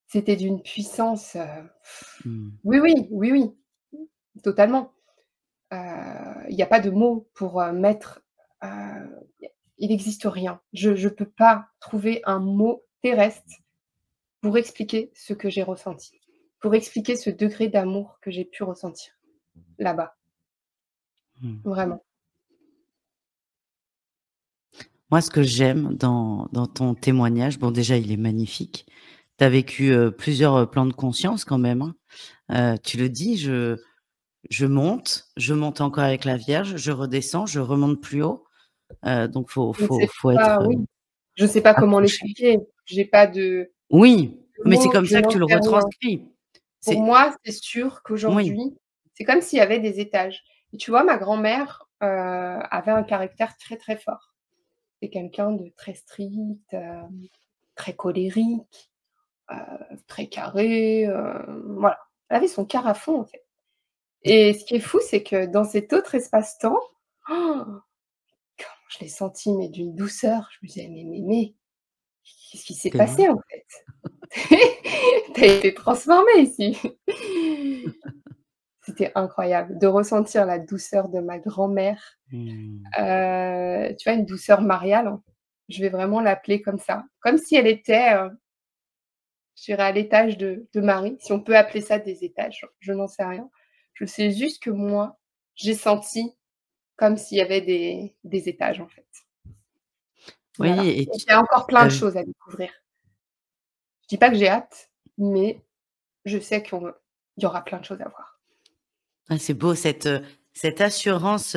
C'était d'une puissance, Mmh. oui, oui, oui, oui, totalement. Heu, il y a pas de mots pour, mettre, heu, il n'existe rien. Je peux pas trouver un mot terrestre pour expliquer ce que j'ai ressenti, pour expliquer ce degré d'amour que j'ai pu ressentir là-bas, Mmh. vraiment. Moi, ce que j'aime dans ton témoignage, bon, déjà, il est magnifique. Tu as vécu, plusieurs, plans de conscience quand même, hein. Tu le dis, je monte encore avec la Vierge, je redescends, je remonte plus haut. Donc Je ne sais faut pas, être, oui, je ne sais pas comment accroché. l'expliquer. J'ai pas de Oui, mais c'est mots, comme je ça que n'en tu le sais rien. retranscris. Pour C'est moi, c'est sûr oui, qu'aujourd'hui, c'est comme s'il y avait des étages et tu vois, ma grand-mère, avait un caractère très, très fort. C'est quelqu'un de très strict, très colérique, très carré, voilà. Elle avait son quart à fond, en fait et ce qui est fou, c'est que dans cet autre espace-temps, comment je l'ai sentie, mais d'une douceur. Je me disais: «Mais qu'est-ce qui s'est c'est vrai. passé, en fait? Tu as été transformée ici». C'était incroyable de ressentir la douceur de ma grand-mère, Mmh. tu vois, une douceur mariale, hein. Je vais vraiment l'appeler comme ça. Comme si elle était, je dirais à l'étage de Marie, si on peut appeler ça des étages, je n'en sais rien. Je sais juste que moi, j'ai senti comme s'il y avait des étages, en fait. Oui Voilà. et Donc il y a encore tu plein de as choses à découvrir. Je dis pas que j'ai hâte, mais je sais qu'il y aura plein de choses à voir. ah, c'est beau cette assurance,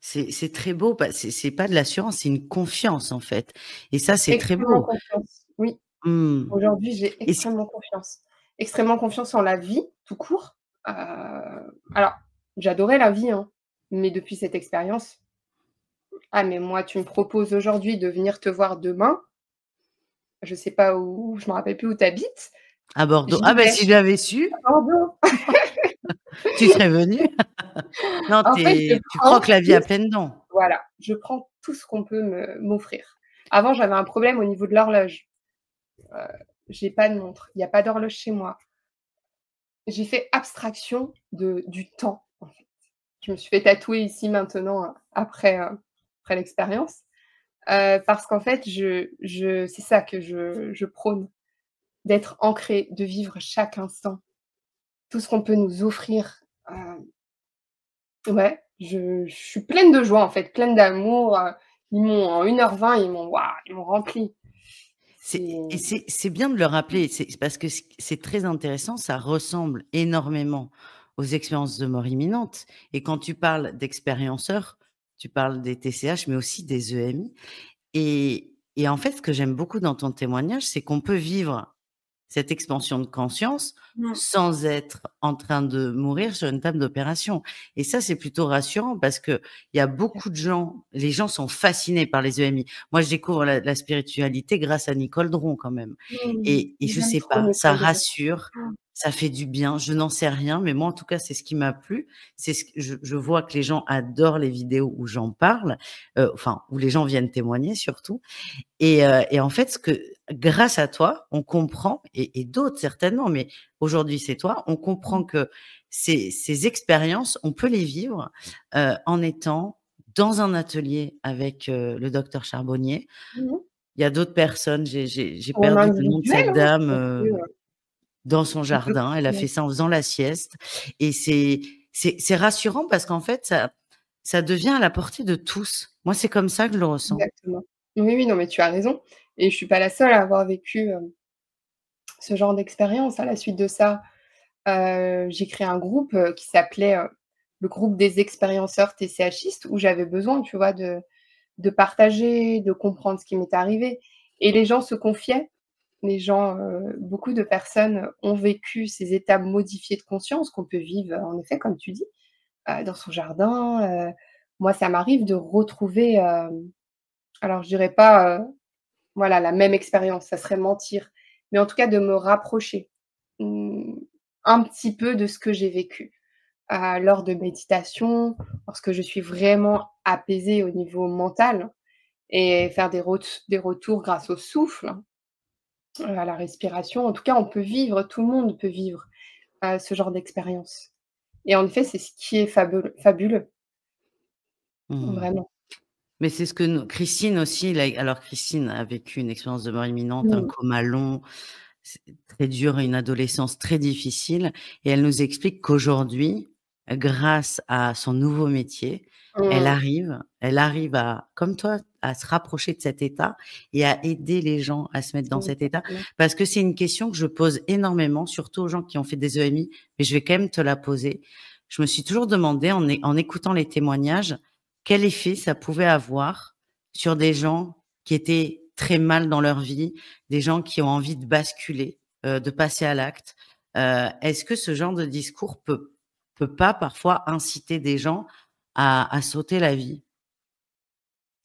c'est très beau, c'est pas de l'assurance, c'est une confiance, en fait et ça, c'est très Extrêmement beau. confiance, oui. Mmh Aujourd'hui, j'ai et ce extrêmement confiance. Extrêmement confiance en la vie, tout court. Alors, j'adorais la vie, hein, mais depuis cette expérience, ah mais moi, tu me proposes aujourd'hui de venir te voir demain, je sais pas où, je me rappelle plus où tu habites, à Bordeaux. Ah j'y bah, vais. si je l'avais su, À Bordeaux. tu serais venu. Non, En fait, je tu prends croques la vie tout à pleines dents. voilà, je prends tout ce qu'on peut m'offrir. Avant, j'avais un problème au niveau de l'horloge. Heu, j'ai pas de montre, il y a pas d'horloge chez moi. J'ai fait abstraction du temps, en fait. Je me suis fait tatouer ici maintenant, après l'expérience, parce qu'en fait, je c'est ça que je prône, d'être ancré, de vivre chaque instant. Tout ce qu'on peut nous offrir, ouais, je suis pleine de joie, en fait, pleine d'amour, ils m'ont en 1h20, ils m'ont waouh, ils m'ont remplie. C'est C'est bien de le rappeler, c'est parce que c'est très intéressant, ça ressemble énormément aux expériences de mort imminente et quand tu parles d'expérienceurs, tu parles des TCH, mais aussi des EMI et en fait, ce que j'aime beaucoup dans ton témoignage, c'est qu'on peut vivre cette expansion de conscience mmh, sans être en train de mourir sur une table d'opération et ça, c'est plutôt rassurant parce qu'il y a beaucoup de gens les gens sont fascinés par les EMI. Moi, je découvre la spiritualité grâce à Nicole Dron quand même et je j'aime sais trop pas, ça Nicole Dron. rassure, ça fait du bien, je n'en sais rien, mais moi, en tout cas, c'est ce qui m'a plu. C'est ce que je vois que les gens adorent les vidéos où j'en parle, enfin, où les gens viennent témoigner surtout et en fait, ce que grâce à toi, on comprend et d'autres certainement, mais aujourd'hui, c'est toi, on comprend que ces expériences, on peut les vivre, en étant dans un atelier avec, le docteur Charbonnier. Mmh mh. Il y a d'autres personnes, j'ai Ou en perdu le nom de individuel, cette hein, dame, on peut, dans son on peut jardin. Elle a fait ça en faisant la sieste et c'est rassurant parce qu'en fait, ça devient à la portée de tous. Moi, c'est comme ça que je le ressens. exactement. Oui, oui, non, mais tu as raison et je suis pas la seule à avoir vécu, ce genre d'expérience. À la suite de ça, j'ai créé un groupe, qui s'appelait, le groupe des expérienceurs TCHistes où j'avais besoin, tu vois, de partager, de comprendre ce qui m'était arrivé et les gens se confiaient. Les gens, beaucoup de personnes ont vécu ces états modifiés de conscience qu'on peut vivre, en effet, comme tu dis, dans son jardin, moi, ça m'arrive de retrouver, alors je dirais pas, voilà, la même expérience, ça serait mentir, mais en tout cas de me rapprocher, mmh, un petit peu de ce que j'ai vécu, lors de méditation, lorsque je suis vraiment apaisée au niveau mental et faire des retours grâce au souffle, à la respiration. En tout cas, on peut vivre, tout le monde peut vivre, ce genre d'expérience et en effet, c'est ce qui est fabuleux, Mmh. vraiment. Mais c'est ce que nous Christine aussi, alors Christine a vécu une expérience de mort imminente, un Mmh. coma long, c'est très dur, une adolescence très difficile et elle nous explique qu'aujourd'hui, grâce à son nouveau métier, Mmh. elle arrive à, comme toi, à se rapprocher de cet état et à aider les gens à se mettre dans cet état. Exactement. Parce que c'est une question que je pose énormément, surtout aux gens qui ont fait des EMI, mais je vais quand même te la poser. Je me suis toujours demandé, en écoutant les témoignages, quel effet ça pouvait avoir sur des gens qui étaient très mal dans leur vie, des gens qui ont envie de basculer, de passer à l'acte. Est-ce que ce genre de discours peut pas parfois inciter des gens à sauter la vie?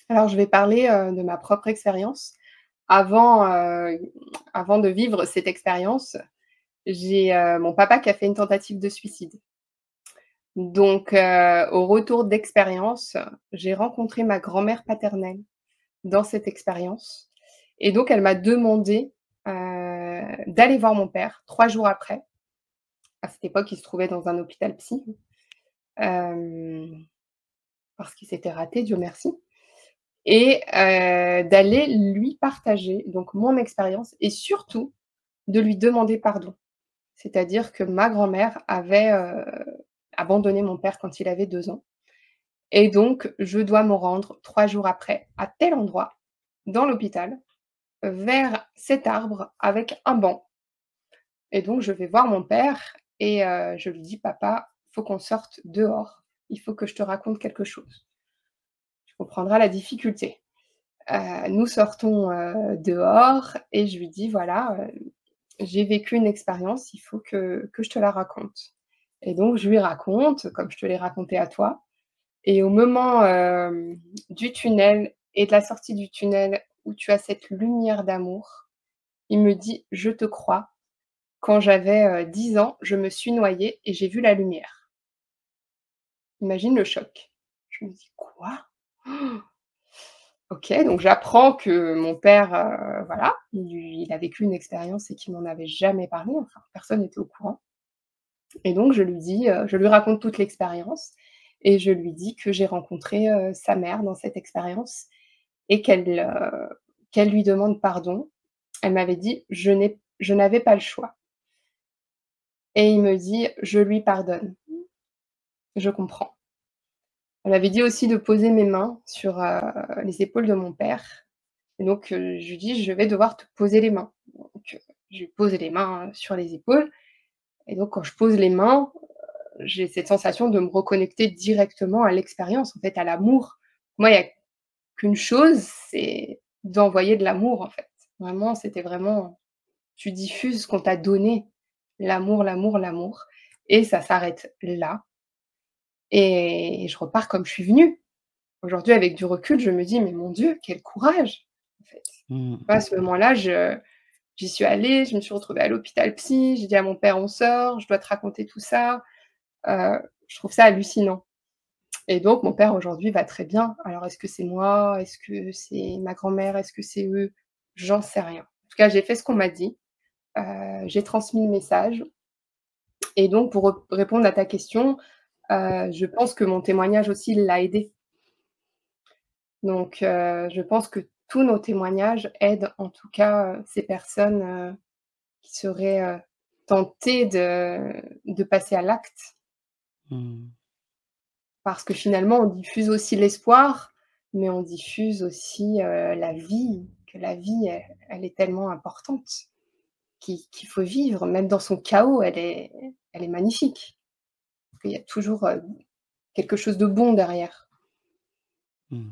Alors je vais parler, de ma propre expérience. Avant, avant de vivre cette expérience, j'ai, mon papa qui a fait une tentative de suicide. Donc au retour d'expérience, j'ai rencontré ma grand-mère paternelle dans cette expérience et donc elle m'a demandé, d'aller voir mon père 3 jours après. À cette époque, il se trouvait dans un hôpital psy, hem, parce qu'il s'était raté, Dieu merci et d'aller lui partager donc mon expérience et surtout de lui demander pardon. C'est-à-dire que ma grand-mère avait, abandonné mon père quand il avait 2 ans et donc je dois me rendre 3 jours après à tel endroit, dans l'hôpital, vers cet arbre avec un banc et donc je vais voir mon père et je lui dis: «Papa, faut qu'on sorte dehors. Il faut que je te raconte quelque chose. Tu comprendras la difficulté». Nous sortons, dehors et je lui dis: «Voilà, j'ai vécu une expérience, il faut que je te la raconte» et donc je lui raconte, comme je te l'ai raconté à toi et au moment, du tunnel et de la sortie du tunnel où tu as cette lumière d'amour, il me dit: «Je te crois, quand j'avais, 10 ans, je me suis noyé et j'ai vu la lumière». Imagine le choc. Je me dis: «Quoi?» OK, donc j'apprends que mon père, voilà, il a vécu une expérience et qu'il m'en avait jamais parlé, enfin personne n'était au courant et donc je lui dis, je lui raconte toute l'expérience et je lui dis que j'ai rencontré, sa mère dans cette expérience et qu'elle lui demande pardon. Elle m'avait dit: Je n'avais pas le choix» et il me dit: «Je lui pardonne, je comprends». Elle m'avait dit aussi de poser mes mains sur, les épaules de mon père et donc je lui dis: «Je vais devoir te poser les mains». Donc je lui pose les mains, sur les épaules et donc quand je pose les mains, j'ai cette sensation de me reconnecter directement à l'expérience, en fait, à l'amour. Moi, il y a qu'une chose, c'est d'envoyer de l'amour, en fait. Vraiment, c'était vraiment tu diffuses ce qu'on t'a donné, l'amour, l'amour, l'amour et ça s'arrête là et je repars comme je suis venue. Aujourd'hui, avec du recul, je me dis: «Mais mon Dieu, quel courage!» en fait. Mmh. À ce moment-là, j'y suis allée, je me suis retrouvée à l'hôpital psy, j'ai dit à mon père: «On sort, je dois te raconter tout ça». Je trouve ça hallucinant et donc mon père aujourd'hui va très bien. Alors est-ce que c'est moi? Est-ce que c'est ma grand-mère? Est-ce que c'est eux? J'en sais rien. En tout cas, j'ai fait ce qu'on m'a dit, j'ai transmis le message et donc pour répondre à ta question, je pense que mon témoignage aussi l'a aidé. Donc je pense que tous nos témoignages aident en tout cas, ces personnes, qui seraient, tentées de passer à l'acte. Mmh. Parce que finalement, on diffuse aussi l'espoir, mais on diffuse aussi, la vie, que la vie, elle est tellement importante, qu'il faut vivre, même dans son chaos, elle est magnifique. Parce qu'il y a toujours, quelque chose de bon derrière. Mmh.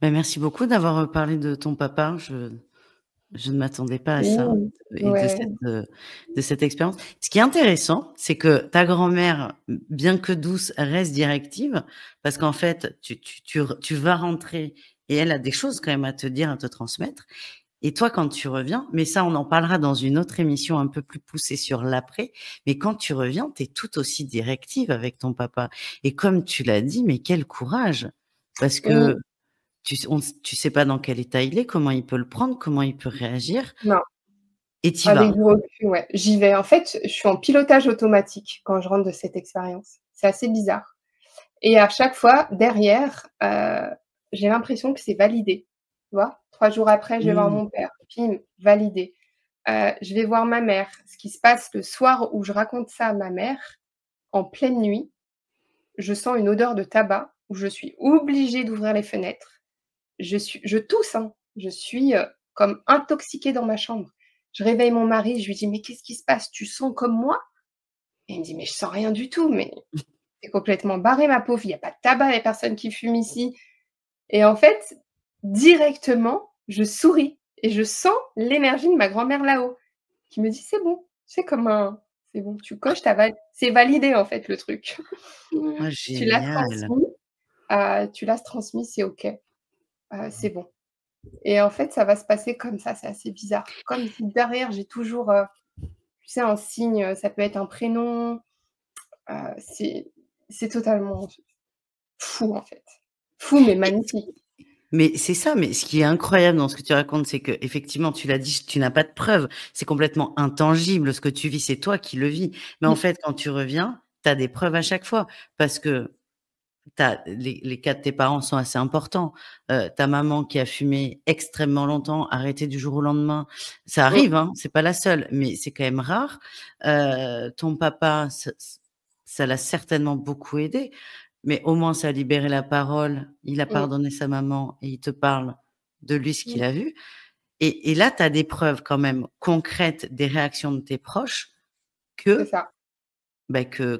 Bah, merci beaucoup d'avoir, parlé de ton papa. Je ne m'attendais pas à ça Oui, et ouais, de cette expérience. Ce qui est intéressant, c'est que ta grand-mère, bien que douce, reste directive parce qu'en fait, tu vas rentrer et elle a des choses quand même à te dire, à te transmettre et toi, quand tu reviens, mais ça, on en parlera dans une autre émission un peu plus poussée sur l'après, mais quand tu reviens, tu es tout aussi directive avec ton papa et comme tu l'as dit, mais quel courage! Parce que oui, tu sais pas dans quel état il est, comment il peut le prendre, comment il peut réagir non, et tu y avec vas. du recul, ouais, j'y vais. En fait, je suis en pilotage automatique quand je rentre de cette expérience. C'est assez bizarre et à chaque fois, derrière, j'ai l'impression que c'est validé, tu vois? 3 jours après, je vais voir Mmh. mon père, pim, validé. Je vais voir ma mère. Ce qui se passe le soir où je raconte ça à ma mère, en pleine nuit, je sens une odeur de tabac où je suis obligée d'ouvrir les fenêtres. Je tousse, hein, je suis, comme intoxiquée dans ma chambre. Je réveille mon mari, je lui dis: «Mais qu'est-ce qui se passe? Tu sens comme moi?» Et il me dit: «Mais je sens rien du tout, mais tu es complètement barrée ma pauvre, il y a pas de tabac, il y a personne qui fume ici». Et en fait, directement, je souris et je sens l'énergie de ma grand-mère là-haut, qui me dit: «C'est bon». C'est comme un c'est bon, tu coches, c'est validé en fait le truc. Ah, Tu l'as génial! transmis, tu l'as transmis, c'est OK, c'est bon. Et en fait, ça va se passer comme ça, c'est assez bizarre. Comme si derrière j'ai toujours, tu sais, un signe, ça peut être un prénom, heu, c'est c'est totalement fou en fait. Fou mais magnifique. Mais c'est ça, mais ce qui est incroyable dans ce que tu racontes, c'est qu'effectivement, tu l'as dit, tu n'as pas de preuves. C'est complètement intangible ce que tu vis, c'est toi qui le vis. Mais en Mmh, fait, quand tu reviens, tu as des preuves à chaque fois parce que les cas de tes parents sont assez importants. Ta maman qui a fumé extrêmement longtemps, arrêté du jour au lendemain, ça mmh, arrive, hein, c'est pas la seule, mais c'est quand même rare. Ton papa, ça l'a certainement beaucoup aidé, mais au moins ça a libéré la parole. Il a mmh, pardonné sa maman et il te parle de lui, ce qu'il mmh, a vu et là, tu as des preuves quand même concrètes des réactions de tes proches c'est que ça. bah, que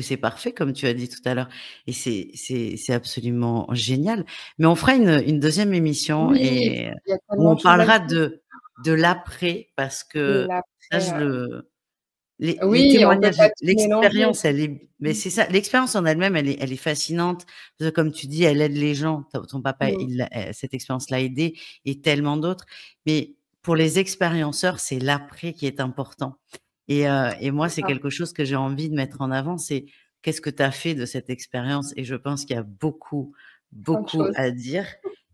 c'est parfait comme tu as dit tout à l'heure et c'est absolument génial. Mais on fera une 2e émission Oui, et il y a où tellement on de choses à parlera dire. de l'après parce Et que ça l'après, je le les oui, on peut témoignages, pas tout mélanger. l'expérience elle est mais Mmh, c'est ça, l'expérience en elle-même elle est fascinante. Parce que comme tu dis, elle aide les gens. Ton papa, mmh, il l'a cette expérience l'a aidé et tellement d'autres. Mais pour les expérienceurs, c'est l'après qui est important. Et moi, c'est c'est ça, quelque chose que j'ai envie de mettre en avant, c'est qu'est-ce que tu as fait de cette expérience? Et je pense qu'il y a beaucoup, plein de beaucoup choses. à dire.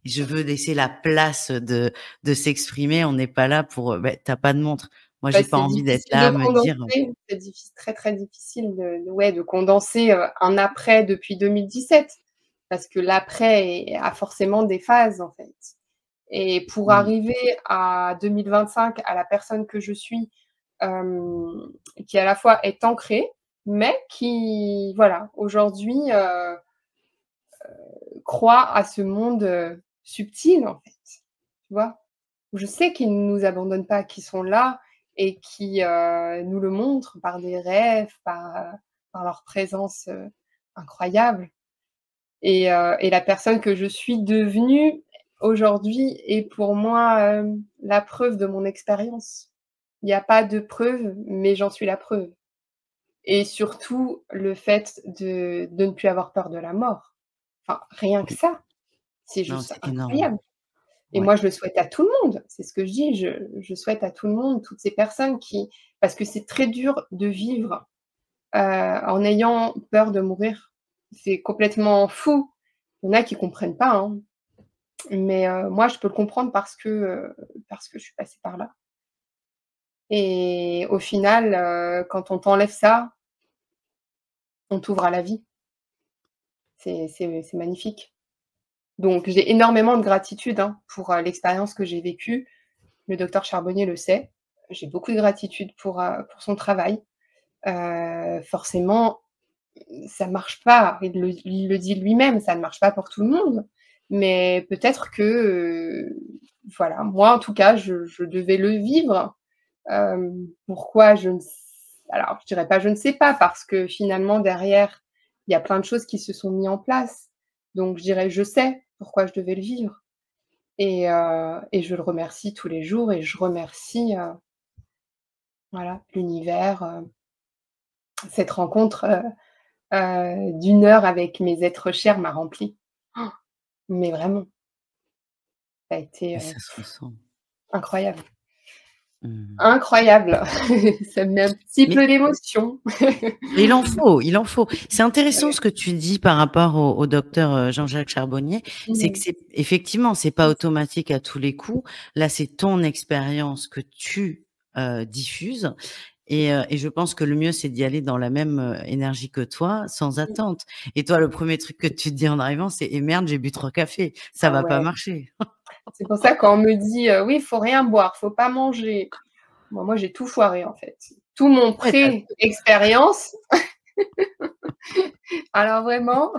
Je veux laisser la place de s'exprimer. On n'est pas là pour, tu pas de montre. Moi, Bah, j'ai pas c'est envie d'être difficile là de à me dire condenser, c'est très, très difficile ouais, de condenser, un après depuis 2017 parce que l'après a forcément des phases, en fait. Et pour mmh, arriver à 2025, à la personne que je suis, qui à la fois est ancrée, mais qui voilà, aujourd'hui, croit à ce monde, subtil, en fait, tu vois? Je sais qu'ils ne nous abandonnent pas, qu'ils sont là et qui, nous le montrent par des rêves, par leur présence, incroyable et la personne que je suis devenue aujourd'hui est pour moi, la preuve de mon expérience. Il y a pas de preuve, mais j'en suis la preuve et surtout le fait de ne plus avoir peur de la mort. Enfin, rien que oui. ça, c'est Non, juste c'est énorme. incroyable. Et Ouais. moi, je le souhaite à tout le monde. C'est ce que je dis, je souhaite à tout le monde, toutes ces personnes qui parce que c'est très dur de vivre, en ayant peur de mourir. C'est complètement fou. Il y en a qui comprennent pas, hein, mais moi, je peux le comprendre parce que je suis passée par là et au final, quand on t'enlève ça, on t'ouvre à la vie. C'est magnifique. Donc j'ai énormément de gratitude, hein, pour, l'expérience que j'ai vécue. Le docteur Charbonnier le sait. J'ai beaucoup de gratitude pour son travail. Forcément, ça marche pas. Il le dit lui-même, ça ne marche pas pour tout le monde. Mais peut-être que, voilà, moi en tout cas, je devais le vivre. Pourquoi je ne s alors je dirais pas je ne sais pas, parce que finalement derrière, il y a plein de choses qui se sont mis en place. Donc je dirais: «Je sais pourquoi je devais le vivre» et je le remercie tous les jours et je remercie, voilà, l'univers, cette rencontre, d'1 heure avec mes êtres chers m'a remplie. Mais vraiment, ça a été, Et ça se ressent. incroyable. Mmh. Incroyable! Ça me met un petit Mais peu d'émotion. il en faut, il en faut. C'est intéressant Ouais. ce que tu dis par rapport au docteur, Jean-Jacques Charbonnier. C'est que Mmh. c'est effectivement, c'est pas automatique à tous les coups. Là, c'est ton expérience que tu, diffuses et je pense que le mieux, c'est d'y aller dans la même, énergie que toi, sans Mmh. attente. Et toi, le premier truc que tu te dis en arrivant, c'est: «Eh merde, j'ai bu 3 cafés, ça Ah va pas ouais. marcher». C'est pour ça quand on me dit, «Oui, faut rien boire, faut pas manger». Moi, j'ai tout foiré, en fait. Tout mon Ouais, tu pré-expérience, Alors vraiment,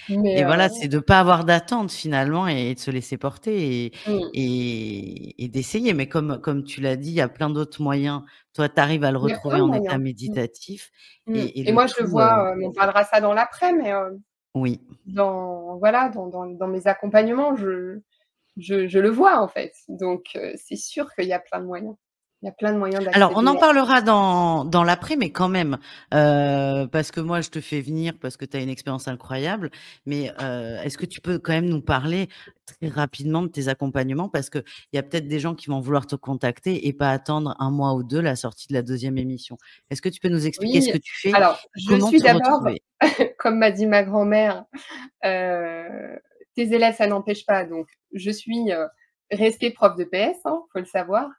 mais Et voilà, c'est de pas avoir d'attente finalement et de se laisser porter mmh, et d'essayer. Mais comme tu l'as dit, il y a plein d'autres moyens. Toi, tu arrives à le il y a plein retrouver de en état moyens. méditatif et Et le moi je le tout, vois, on parlera ça dans l'après, mais oui. dans voilà, dans mes accompagnements, je le vois en fait. Donc c'est sûr qu'il y a plein de moyens. Il y a plein de moyens Alors, on d'accéder en à parlera dans l'après, mais quand même, parce que moi, je te fais venir parce que tu as une expérience incroyable. Mais, est-ce que tu peux quand même nous parler très rapidement de tes accompagnements? Parce qu'il y a peut-être des gens qui vont vouloir te contacter et pas attendre 1 mois ou 2 la sortie de la deuxième émission. Est-ce que tu peux nous expliquer ce oui, que tu fais alors et je comment suis te d'abord, retrouver? comme m'a dit ma grand-mère, tes élèves ça n'empêche pas, donc je suis, restée prof de PS, hein, faut le savoir.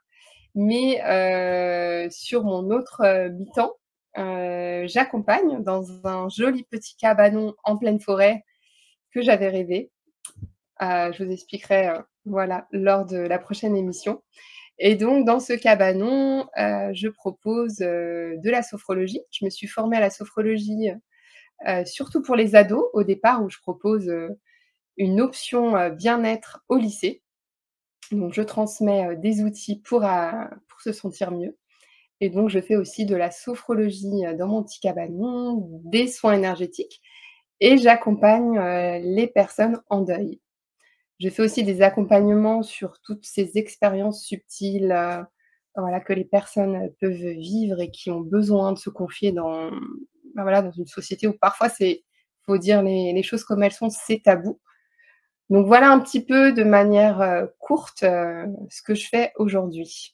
Mais sur mon autre, mi-temps, j'accompagne dans un joli petit cabanon en pleine forêt que j'avais rêvé. Je vous expliquerai, voilà, lors de la prochaine émission. Et donc dans ce cabanon, je propose, de la sophrologie. Je me suis formée à la sophrologie, surtout pour les ados au départ où je propose, une option, bien-être au lycée. Donc je transmets, des outils pour se sentir mieux. Et donc je fais aussi de la sophrologie, dans mon petit cabanon, des soins énergétiques et j'accompagne, les personnes en deuil. Je fais aussi des accompagnements sur toutes ces expériences subtiles, voilà, que les personnes, peuvent vivre et qui ont besoin de se confier dans, bah, voilà, dans une société où parfois faut dire les choses comme elles sont, c'est tabou. Donc voilà un petit peu de manière, courte, ce que je fais aujourd'hui.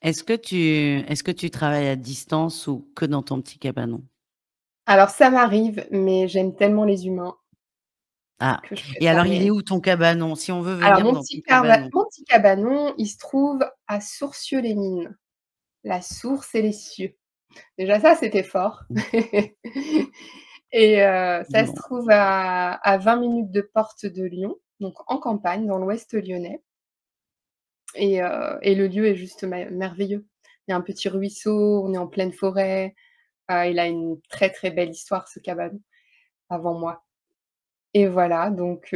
Est-ce que tu travailles à distance ou que dans ton petit cabanon? Alors ça m'arrive, mais j'aime tellement les humains Ah, que je et préfère alors il les est où ton cabanon? Si on veut alors venir dans ton cabanon. mon petit cabanon, il se trouve à Sourcieux-les-Mines, la source et les cieux. Déjà ça, c'était fort. Et ça se Bon. trouve à 20 minutes de Porte de Lyon, donc en campagne, dans l'ouest lyonnais et le lieu est juste merveilleux. Il y a un petit ruisseau, on est en pleine forêt, il a une très, très belle histoire ce cabanon, avant moi et voilà donc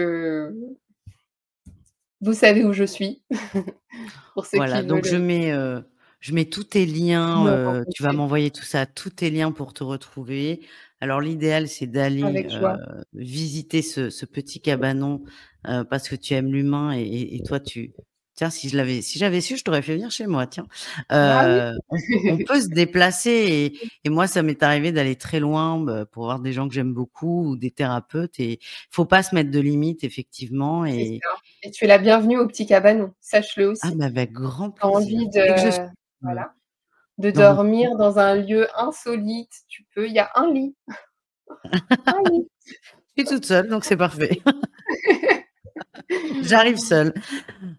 vous savez où je suis pour ceux Voilà, qui donc veulent, je mets tous tes liens, me tu vas rencontrer m'envoyer tout ça, tous tes liens pour te retrouver. Alors l'idéal, c'est d'aller, avec joie. visiter ce petit cabanon, parce que tu aimes l'humain et toi tu tiens, si j'avais su, je t'aurais fait venir chez moi, tiens. Ah oui? On peut se déplacer et moi, ça m'est arrivé d'aller très loin, pour voir des gens que j'aime beaucoup ou des thérapeutes et faut pas se mettre de limites effectivement C'est et ça et tu es la bienvenue au petit cabanon, sache-le ah, aussi. mais avec grand Tu as plaisir. envie Dès que je suis, de heu, voilà, de dans mon dormir dans un lieu insolite, tu peux, il y a un lit. je suis toute seule, donc c'est parfait. J'arrive seule.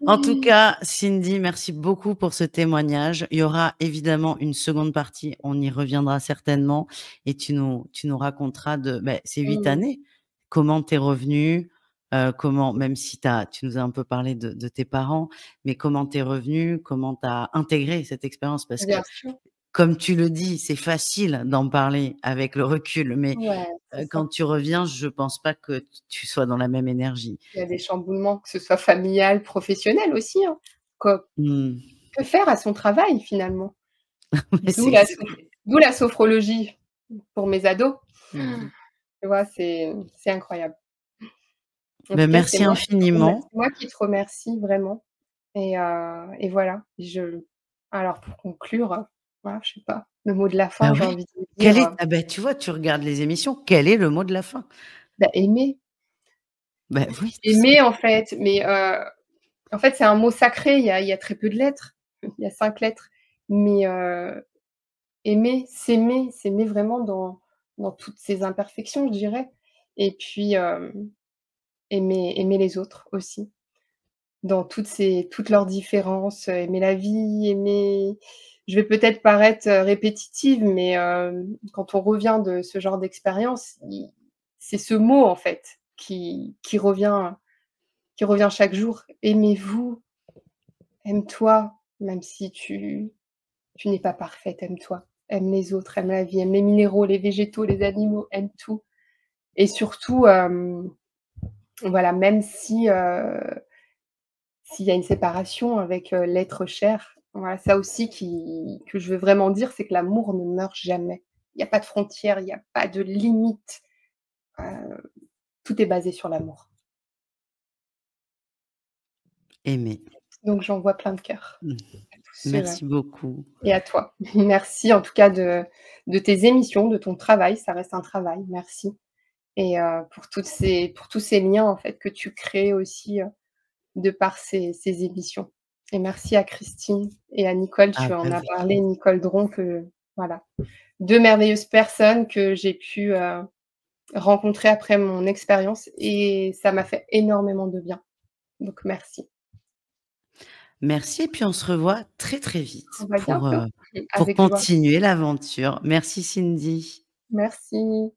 En tout cas, Cindy, merci beaucoup pour ce témoignage. Il y aura évidemment une seconde partie, on y reviendra certainement et tu nous raconteras ces 8 Mmh. années. Comment tu es revenue, comment même si tu nous as un peu parlé de tes parents, mais comment tu es revenue, comment tu as intégré cette expérience? Parce que Bien sûr, comme tu le dis, c'est facile d'en parler avec le recul, mais ouais, c'est quand ça. tu reviens, je pense pas que tu sois dans la même énergie. Il y a des chamboulements, que ce soit familial, professionnel aussi, hein. Co Mmh. Que faire à son travail finalement? Ouais, D'où c'est d'où la sophrologie pour mes ados. mmh. Tu vois? C'est incroyable. En tout cas, Merci infiniment. c'est moi qui te remercie vraiment et voilà. Alors pour conclure, voilà, je sais pas, le mot de la Bah, fin, j'ai oui. envie de Quel dire, est ah bah, tu vois, tu regardes les émissions, quel est le mot de la fin? bah, aimer. Bah, oui, tout Aimer en simplement. fait, mais en fait, c'est un mot sacré, il y a très peu de lettres. Il y a 5 lettres, mais aimer, s'aimer vraiment dans toutes ses imperfections, je dirais et puis, aimer les autres aussi, dans toutes leurs différences, aimer la vie, aimer je vais peut-être paraître, répétitive, mais quand on revient de ce genre d'expérience, i c'est ce mot, en fait, qui revient chaque jour. Aimez-vous, aime-toi, même si tu n'es pas parfaite, aime-toi. aime les autres, aime la vie, aime les minéraux, les végétaux, les animaux, aime tout et surtout, voilà, même si, s'il y a une séparation avec, l'être cher, voilà, ça aussi que je veux vraiment dire, c'est que l'amour ne meurt jamais. Il y a pas de frontières, il y a pas de limite, heu, tout est basé sur l'amour. Aimer. Donc j'envoie plein de cœurs Mmh. à tous ceux, Merci beaucoup. et à toi. Merci en tout cas de tes émissions, de ton travail, ça reste un travail, merci et pour tous ces liens en fait que tu crées aussi, de par ces émissions et merci à Christine et à Nicole, tu en as Avec parlé, Nicole Dron que voilà, 2 merveilleuses personnes que j'ai pu, rencontrer après mon expérience et ça m'a fait énormément de bien. Donc merci. merci et puis on se revoit très, très On vite va bientôt. pour Avec joie. continuer l'aventure. Merci Cindy. Merci.